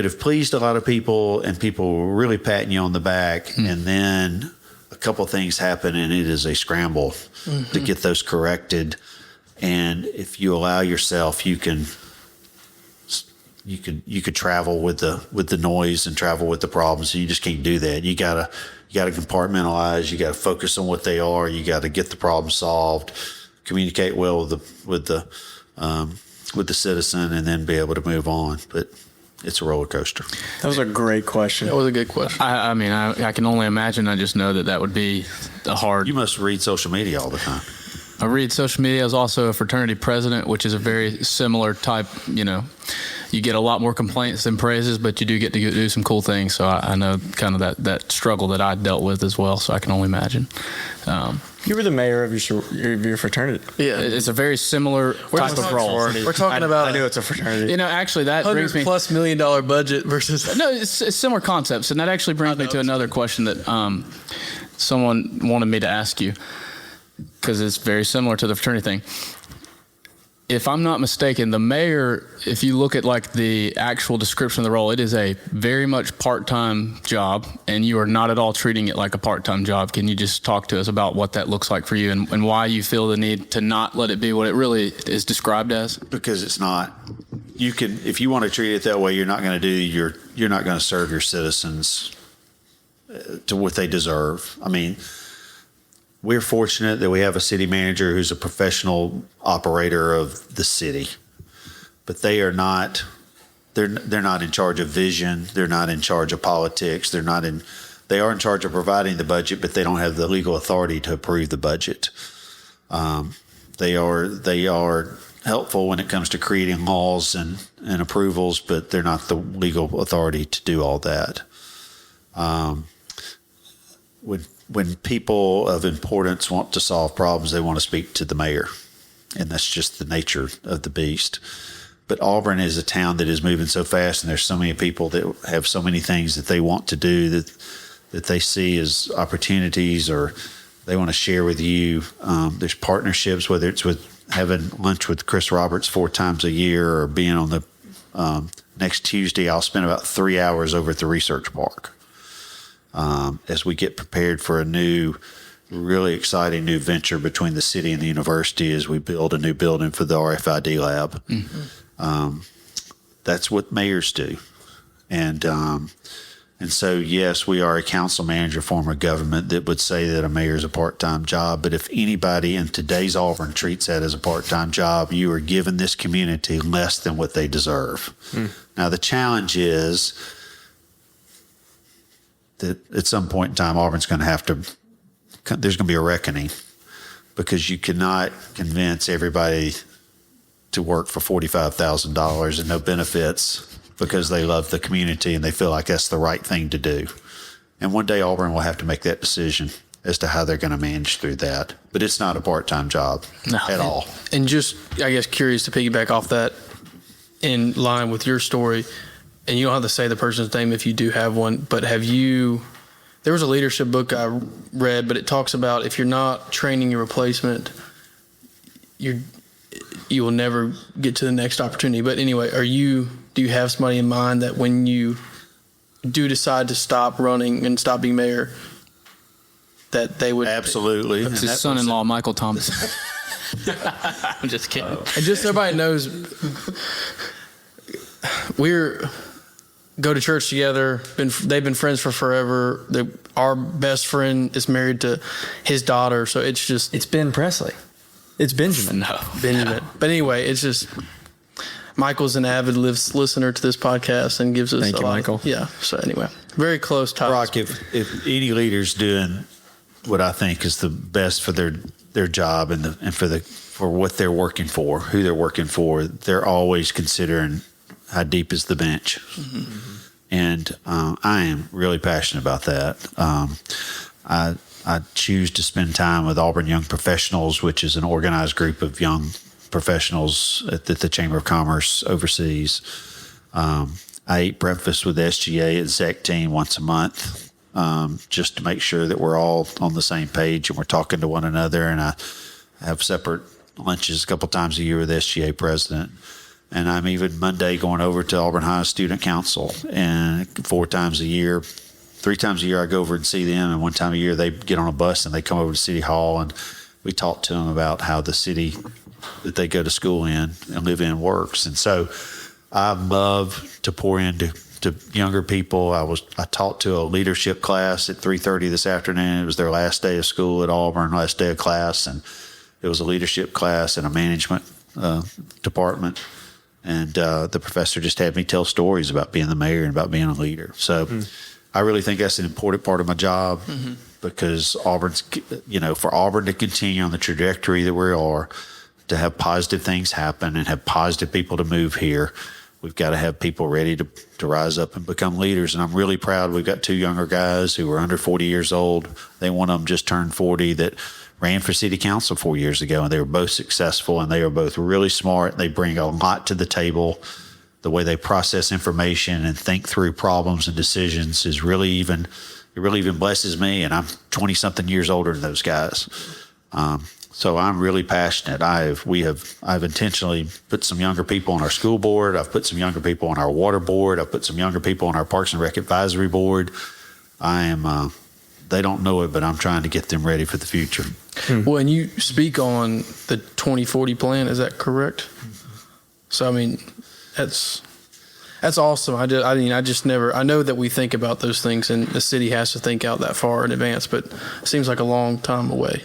have pleased a lot of people, and people were really patting you on the back, and then a couple of things happen, and it is a scramble to get those corrected. And if you allow yourself, you could travel with the noise and travel with the problems. You just can't do that. You gotta compartmentalize. You gotta focus on what they are. You gotta get the problem solved, communicate well with the citizen, and then be able to move on. But it's a roller coaster. That was a great question. That was a good question. I can only imagine. I just know that would be a hard. You must read social media all the time. I read social media. I was also a fraternity president, which is a very similar type, you get a lot more complaints than praises, but you do get to do some cool things. So I know kind of that struggle that I dealt with as well. So I can only imagine. You were the mayor of your fraternity. Yeah. It's a very similar type of role. We're talking about. I knew it's a fraternity. Actually, that brings me $100+ million budget versus. No, it's similar concepts, and that actually brings me to another question that someone wanted me to ask you, because it's very similar to the fraternity thing. If I'm not mistaken, the mayor, if you look at like the actual description of the role, it is a very much part-time job, and you are not at all treating it like a part-time job. Can you just talk to us about what that looks like for you, and why you feel the need to not let it be what it really is described as? Because it's not. You can, if you want to treat it that way, you're not going to you're not going to serve your citizens to what they deserve. We're fortunate that we have a city manager who's a professional operator of the city, but they are not. They're not in charge of vision. They're not in charge of politics. They are in charge of providing the budget, but they don't have the legal authority to approve the budget. They are helpful when it comes to creating laws and approvals, but they're not the legal authority to do all that. When people of importance want to solve problems, they want to speak to the mayor, and that's just the nature of the beast. But Auburn is a town that is moving so fast, and there's so many people that have so many things that they want to do that they see as opportunities, or they want to share with you. There's partnerships, whether it's with having lunch with Chris Roberts 4 times a year, or being on the next Tuesday, I'll spend about 3 hours over at the research park as we get prepared for a new, really exciting new venture between the city and the university as we build a new building for the RFID lab. That's what mayors do. And so, yes, we are a council manager form of government that would say that a mayor is a part-time job. But if anybody in today's Auburn treats that as a part-time job, you are giving this community less than what they deserve. Now, the challenge is that at some point in time, Auburn's going to have to, there's going to be a reckoning, because you cannot convince everybody to work for $45,000 and no benefits because they love the community and they feel like that's the right thing to do. And one day Auburn will have to make that decision as to how they're going to manage through that. But it's not a part-time job at all. And just, I guess, curious to piggyback off that, in line with your story, and you don't have to say the person's name if you do have one, but there was a leadership book I read, but it talks about if you're not training your replacement, you will never get to the next opportunity. But anyway, do you have somebody in mind that when you do decide to stop running and stop being mayor, that they would? Absolutely. It's his son-in-law, Michael Thomas. I'm just kidding. And just so everybody knows, go to church together. They've been friends for forever. Our best friend is married to his daughter, so it's Ben Presley. It's Benjamin. No. Benjamin. But anyway, it's just Michael's an avid listener to this podcast and gives us Thank a you, lot. Michael. Yeah. So anyway, very close ties. Brock, if any leader's doing what I think is the best for their job and for what they're working for, who they're working for, they're always considering how deep is the bench. And I am really passionate about that. I choose to spend time with Auburn Young Professionals, which is an organized group of young professionals that the Chamber of Commerce oversees. I eat breakfast with the SGA exec team once a month, just to make sure that we're all on the same page and we're talking to one another. And I have separate lunches a couple times a year with the SGA president. And I'm even Monday going over to Auburn High Student Council, and 3 times a year I go over and see them. And one time a year they get on a bus and they come over to City Hall, and we talk to them about how the city that they go to school in and live in works. And so I love to pour into younger people. I taught to a leadership class at 3:30 this afternoon. It was their last day of school at Auburn, last day of class, and it was a leadership class in a management department. And the professor just had me tell stories about being the mayor and about being a leader. So I really think that's an important part of my job, because for Auburn to continue on the trajectory that we are, to have positive things happen and have positive people to move here, we've got to have people ready to rise up and become leaders. And I'm really proud. We've got 2 younger guys who are under 40 years old. One of them just turned 40 that ran for city council 4 years ago, and they were both successful, and they are both really smart. They bring a lot to the table. The way they process information and think through problems and decisions is really even blesses me. And I'm 20 something years older than those guys. So I'm really passionate. I've intentionally put some younger people on our school board. I've put some younger people on our water board. I've put some younger people on our Parks and Rec advisory board. They don't know it, but I'm trying to get them ready for the future. Well, and you speak on the 2040 plan, is that correct? So, I mean, that's awesome. I know that we think about those things, and the city has to think out that far in advance, but it seems like a long time away.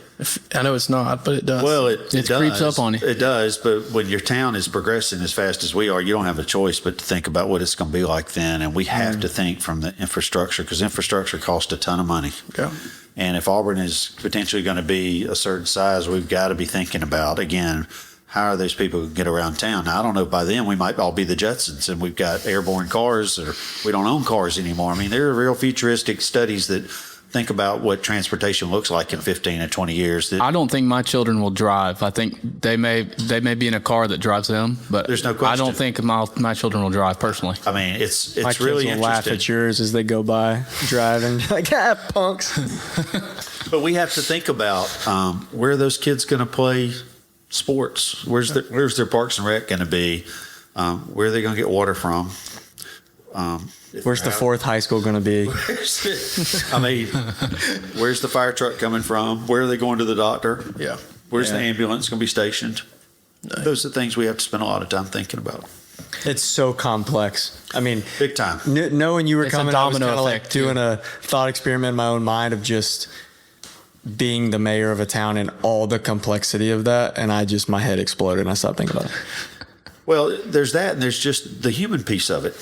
I know it's not, but it does. Well, it creeps up on you. It does, but when your town is progressing as fast as we are, you don't have a choice but to think about what it's going to be like then. And we have to think from the infrastructure, because infrastructure costs a ton of money. Yeah. And if Auburn is potentially going to be a certain size, we've got to be thinking about, again, how are those people going to get around town? Now, I don't know, by then we might all be the Jetsons and we've got airborne cars, or we don't own cars anymore. I mean, there are real futuristic studies that think about what transportation looks like in 15 and 20 years. I don't think my children will drive. I think they may be in a car that drives them, but There's no question. I don't think my children will drive personally. I mean, it's My kids really will laugh interesting. at yours as they go by driving. Like, punks. But we have to think about where are those kids going to play sports? Where's their Parks and Rec going to be? Where are they going to get water from? Where's the fourth high school going to be? I mean, where's the fire truck coming from? Where are they going to the doctor? Yeah. Where's the Yeah. ambulance going to be stationed? Those are things we have to spend a lot of time thinking about. It's so complex. I mean, Big time. knowing you were It's a coming, I was domino kind of like effect, doing a thought experiment in my own mind of just being the mayor of a town and all the complexity of that. And my head exploded and I stopped thinking about it. Well, there's that, and there's just the human piece of it.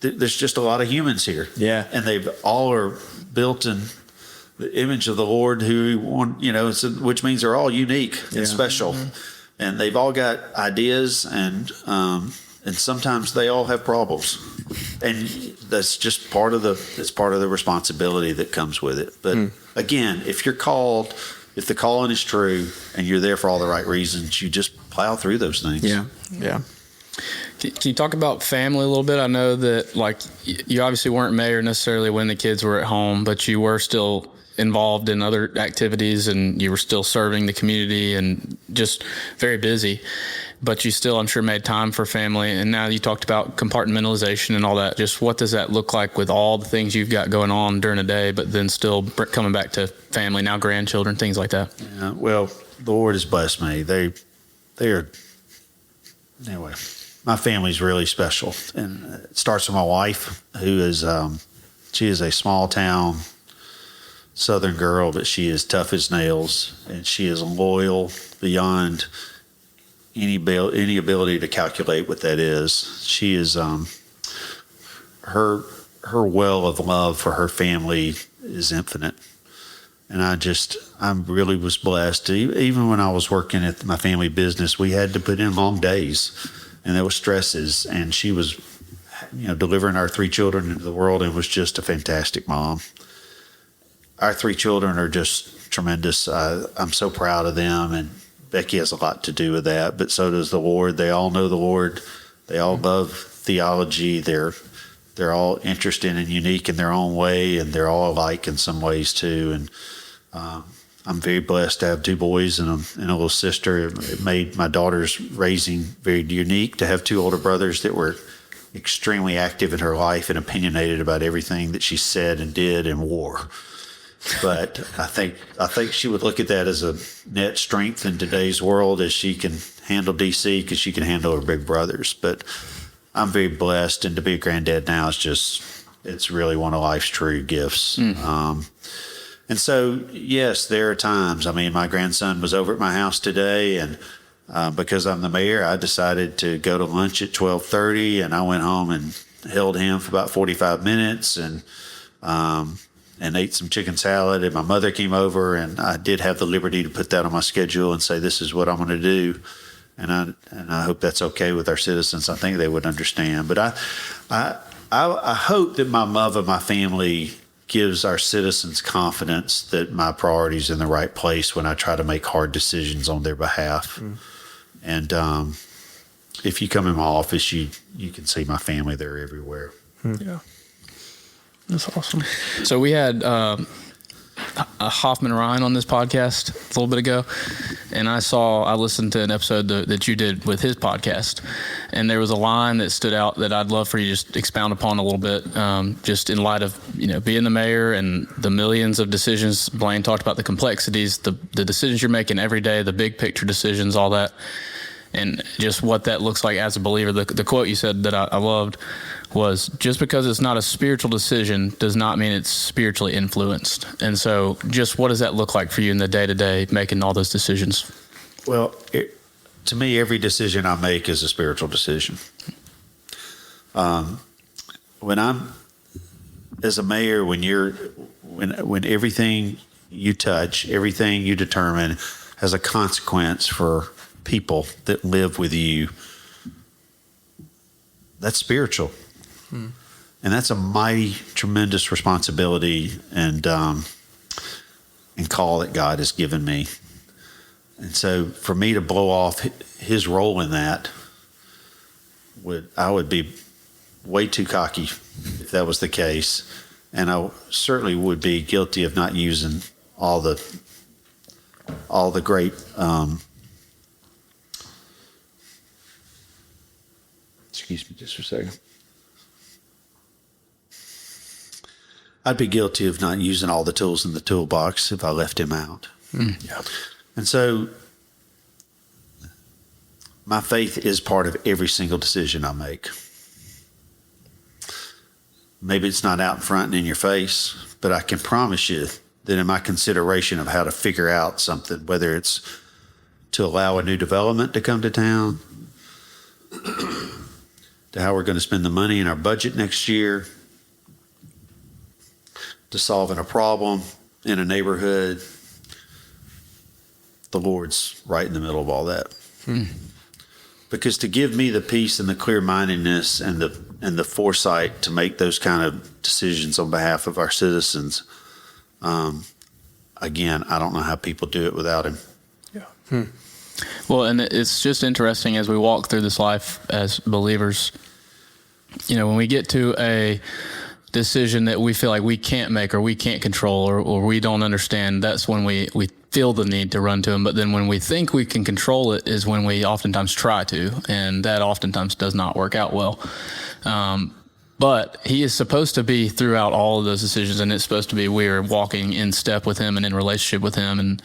There's just a lot of humans here. Yeah. And they've all are built in the image of the Lord who want, which means they're all unique and special. Mm-hmm. And they've all got ideas and sometimes they all have problems. And that's just part of the responsibility that comes with it. But again, if the calling is true and you're there for all the right reasons, you just plow through those things. Yeah. Yeah. Can you talk about family a little bit? I know that you obviously weren't mayor necessarily when the kids were at home, but you were still involved in other activities and you were still serving the community and just very busy. But you still, I'm sure, made time for family. And now you talked about compartmentalization and all that. Just what does that look like with all the things you've got going on during the day, but then still coming back to family, now grandchildren, things like that? Yeah, well, the Lord has blessed me. They are, anyway, my family's really special. And it starts with my wife, who is, she is a small town Southern girl, but she is tough as nails and she is loyal beyond any ability to calculate what that is. She is, her well of love for her family is infinite. And I really was blessed. Even when I was working at my family business, we had to put in long days and there was stresses, and she was, delivering our 3 children into the world and was just a fantastic mom. Our 3 children are just tremendous. I'm so proud of them, and Becky has a lot to do with that, but so does the Lord. They all know the Lord. They all love theology. They're all interesting and unique in their own way, and they're all alike in some ways too. And I'm very blessed to have 2 boys and a little sister. It made my daughter's raising very unique to have 2 older brothers that were extremely active in her life and opinionated about everything that she said and did and wore. But I think she would look at that as a net strength in today's world, as she can handle DC because she can handle her big brothers. But I'm very blessed, and to be a granddad now it's really one of life's true gifts. And so, yes, there are times. I mean, my grandson was over at my house today, and because I'm the mayor, I decided to go to lunch at 12:30, and I went home and held him for about 45 minutes and ate some chicken salad. And my mother came over, and I did have the liberty to put that on my schedule and say, this is what I'm going to do. And I hope that's okay with our citizens. I think they would understand. But I hope that my love of my family gives our citizens confidence that my priority's in the right place when I try to make hard decisions on their behalf. And if you come in my office, you can see my family. They're everywhere. Yeah. That's awesome. So we had Hoffman Ryan on this podcast a little bit ago, and I listened to an episode that you did with his podcast, and there was a line that stood out that I'd love for you to just expound upon a little bit, just in light of being the mayor and the millions of decisions. Blaine talked about the complexities, the decisions you're making every day, the big picture decisions, all that, and just what that looks like as a believer. The quote you said that I loved was, just because it's not a spiritual decision does not mean it's spiritually influenced. And so just what does that look like for you in the day-to-day making all those decisions? Well, to me, every decision I make is a spiritual decision. When I'm, as a mayor, when everything you touch, everything you determine has a consequence for people that live with you, that's spiritual. And that's a mighty, tremendous responsibility. And and call that God has given me. And so for me to blow off his role in that, I would be way too cocky if that was the case. And I certainly would be guilty of not using all the great excuse me just for a second. I'd be guilty of not using all the tools in the toolbox if I left him out. Yeah. And so my faith is part of every single decision I make. Maybe it's not out in front and in your face, but I can promise you that in my consideration of how to figure out something, whether it's to allow a new development to come to town, to how we're going to spend the money in our budget next year, to solving a problem in a neighborhood, the Lord's right in the middle of all that. Because to give me the peace and the clear-mindedness and the foresight to make those kind of decisions on behalf of our citizens, again, I don't know how people do it without him. Yeah. Well, and it's just interesting as we walk through this life as believers, when we get to a decision that we feel like we can't make or we can't control or we don't understand, that's when we feel the need to run to him. But then when we think we can control it is when we oftentimes try to, and that oftentimes does not work out well. But he is supposed to be throughout all of those decisions, and it's supposed to be we're walking in step with him and in relationship with him. And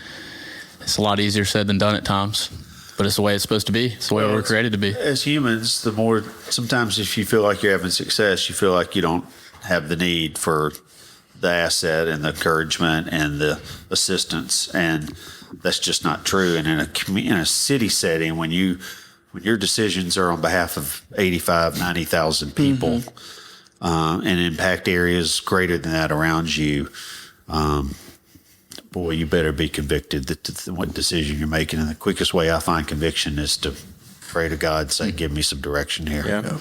it's a lot easier said than done at times, but it's the way it's supposed to be. It's the way we're created to be. As humans, the more, sometimes if you feel like you're having success, you feel like you don't have the need for the asset and the encouragement and the assistance, and that's just not true. And in a city setting, when your decisions are on behalf of 85, 90,000 people, and impact areas greater than that around you, boy, you better be convicted that what decision you're making. And the quickest way I find conviction is to pray to God, say, give me some direction here. Yeah.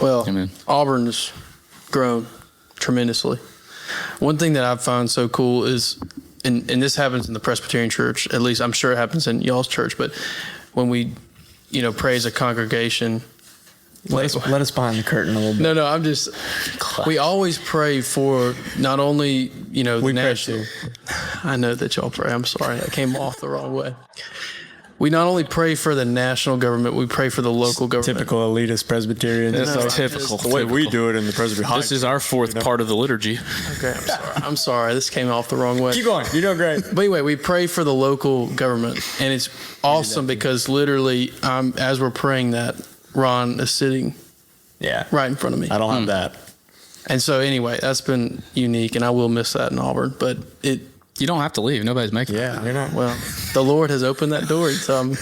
Well, Amen. Auburn's grown tremendously. One thing that I've found so cool is, and this happens in the Presbyterian church, at least I'm sure it happens in y'all's church, but when we, pray as a congregation. Let us behind the curtain a little bit. No, I'm just, we always pray for not only, We the pray national. too. I know that y'all pray. I'm sorry. That came off the wrong way. We not only pray for the national government, we pray for the local government. Typical elitist Presbyterian. No, That's typical. the way we do it in the Presbyterian. This is our fourth part of the liturgy. Okay, I'm sorry. This came off the wrong way. Keep going. You're doing great. But anyway, we pray for the local government, and it's awesome because literally, as we're praying that, Ron is sitting Yeah. right in front of me. I don't have that. And so anyway, that's been unique, and I will miss that in Auburn. But You don't have to leave. Nobody's making it. Yeah. You're not. well, the Lord has opened that door, so I'm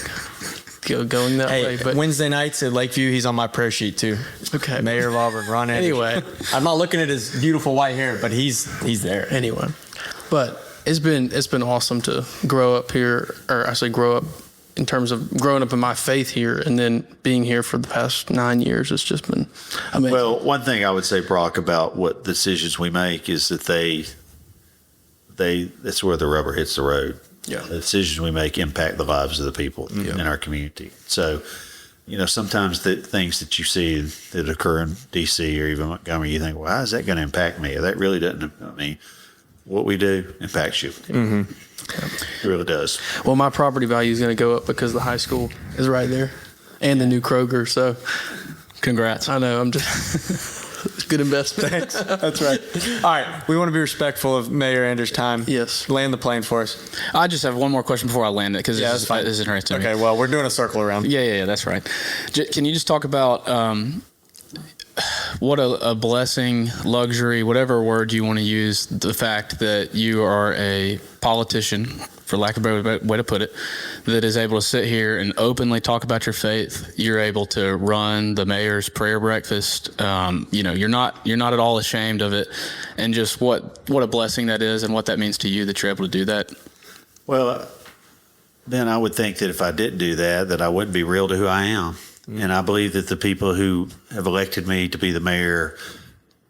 going that way. Hey, But Wednesday nights at Lakeview, he's on my prayer sheet too. okay, Mayor of Auburn, Ron Anders. Anyway. I'm not looking at his beautiful white hair, but he's there. Anyway, but it's been awesome to grow up here, or I say grow up in terms of growing up in my faith here, and then being here for the past 9 years. It's just been amazing. Well, one thing I would say, Brock, about what decisions we make is that that's where the rubber hits the road. Yeah. The decisions we make impact the lives of the people in our community. So, sometimes the things that you see that occur in D.C. or even Montgomery, you think, well, how is that going to impact me? That really doesn't. I mean, what we do impacts you. Mm-hmm. It really does. Well, my property value is going to go up because the high school is right there, and the new Kroger. So, Congrats. I know I'm just good investment. Thanks. That's right. All right. We want to be respectful of Mayor Anders' time. Yes. Land the plane for us. I just have one more question before I land it because Yeah, that's fine. this is interesting to me. Okay. Well, we're doing a circle around. Yeah, that's right. Can you just talk about what a blessing, luxury, whatever word you want to use, the fact that you are a politician, for lack of a better way to put it, that is able to sit here and openly talk about your faith. You're able to run the mayor's prayer breakfast. You're not at all ashamed of it, and just what a blessing that is, and what that means to you that you're able to do that. Well, then I would think that if I didn't do that I wouldn't be real to who I am. And I believe that the people who have elected me to be the mayor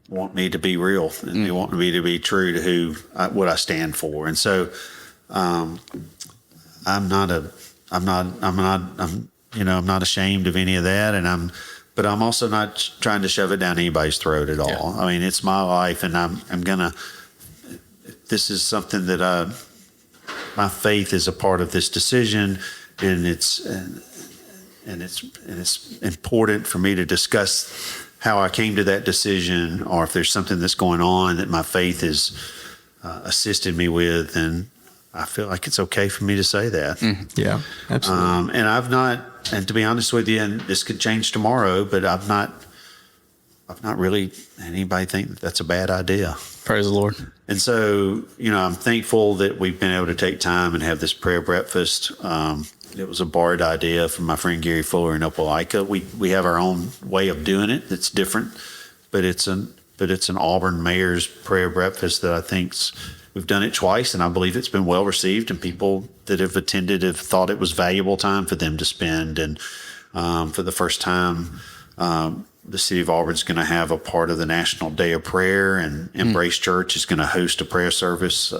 want me to be real, and they want me to be true to what I stand for. And so, I'm not ashamed of any of that. But I'm also not trying to shove it down anybody's throat at all. Yeah. I mean, it's my life, and this is something that my faith is a part of this decision, and it's important for me to discuss how I came to that decision, or if there's something that's going on that my faith has assisted me with, and I feel like it's okay for me to say that. Yeah, absolutely. And to be honest with you, and this could change tomorrow, but I've not really had anybody think that that's a bad idea. Praise the Lord. And so, I'm thankful that we've been able to take time and have this prayer breakfast. It was a borrowed idea from my friend Gary Fuller in Opelika. We have our own way of doing it that's different, but it's an Auburn Mayor's prayer breakfast that I think's. We've done it twice, and I believe it's been well received, and people that have attended have thought it was valuable time for them to spend. And for the first time, the city of Auburn is going to have a part of the National Day of Prayer, and Embrace Church is going to host a prayer service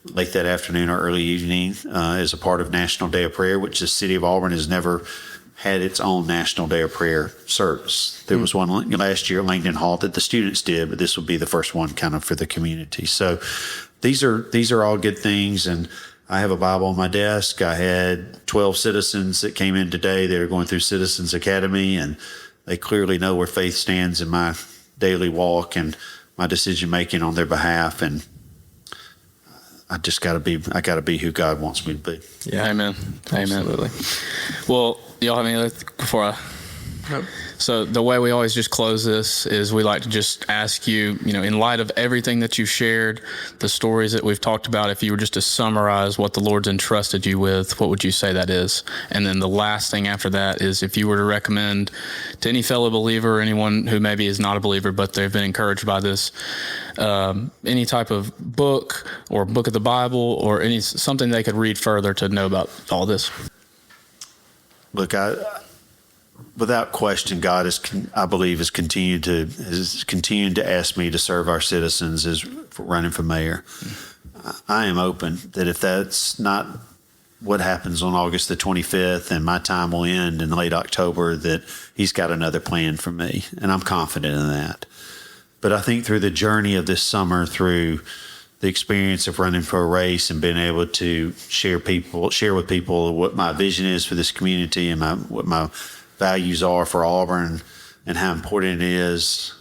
late that afternoon or early evening as a part of National Day of Prayer, which the city of Auburn has never had its own National Day of Prayer service. There was one last year at Langdon Hall that the students did, but this will be the first one kind of for the community. So these are all good things. And I have a Bible on my desk. I had 12 citizens that came in today. They were going through Citizens Academy, and they clearly know where faith stands in my daily walk and my decision making on their behalf. And I got to be who God wants me to be. Yeah. Amen. Absolutely. Well, y'all have any other before I? Nope. So the way we always just close this is we like to just ask you, in light of everything that you've shared, the stories that we've talked about, if you were just to summarize what the Lord's entrusted you with, what would you say that is? And then the last thing after that is, if you were to recommend to any fellow believer or anyone who maybe is not a believer, but they've been encouraged by this, any type of book or book of the Bible or something they could read further to know about all this. Look, without question, God I believe has continued to ask me to serve our citizens as running for mayor. I am open that if that's not what happens on August the 25th and my time will end in late October, that He's got another plan for me, and I'm confident in that. But I think through the journey of this summer, through the experience of running for a race and being able to share with people what my vision is for this community and what my values are for Auburn and how important it is,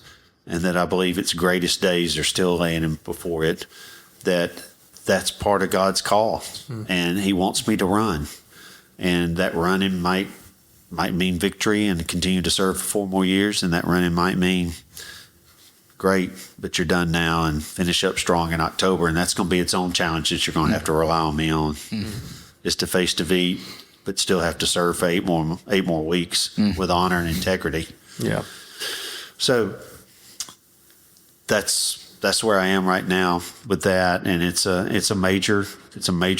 and that I believe its greatest days are still laying before it, that's part of God's call. And He wants me to run, and that running might mean victory and continue to serve for 4 more years, and that running might mean great, but you're done now and finish up strong in October. And that's going to be its own challenge that you're going to have to rely on me on, is to face defeat, but still have to serve for 8 more weeks with honor and integrity. Yeah. So that's where I am right now with that, and it's a major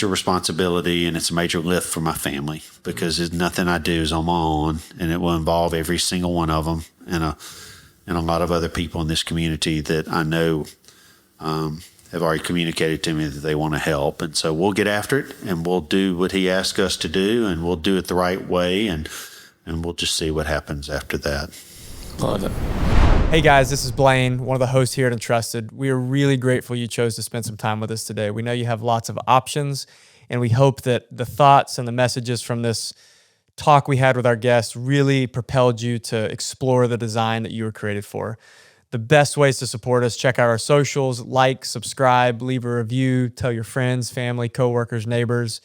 responsibility, and it's a major lift for my family, because there's nothing I do is on my own, and it will involve every single one of them and a lot of other people in this community that I know have already communicated to me that they want to help. And so we'll get after it, and we'll do what He asked us to do, and we'll do it the right way, and we'll just see what happens after that. Love it. Hey guys, this is Blaine, one of the hosts here at Entrusted. We are really grateful you chose to spend some time with us today. We know you have lots of options, and we hope that the thoughts and the messages from this talk we had with our guests really propelled you to explore the design that you were created for. The best ways to support us: check out our socials, like, subscribe, leave a review, tell your friends, family, coworkers, neighbors.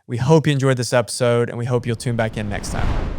We hope you enjoyed this episode, and we hope you'll tune back in next time.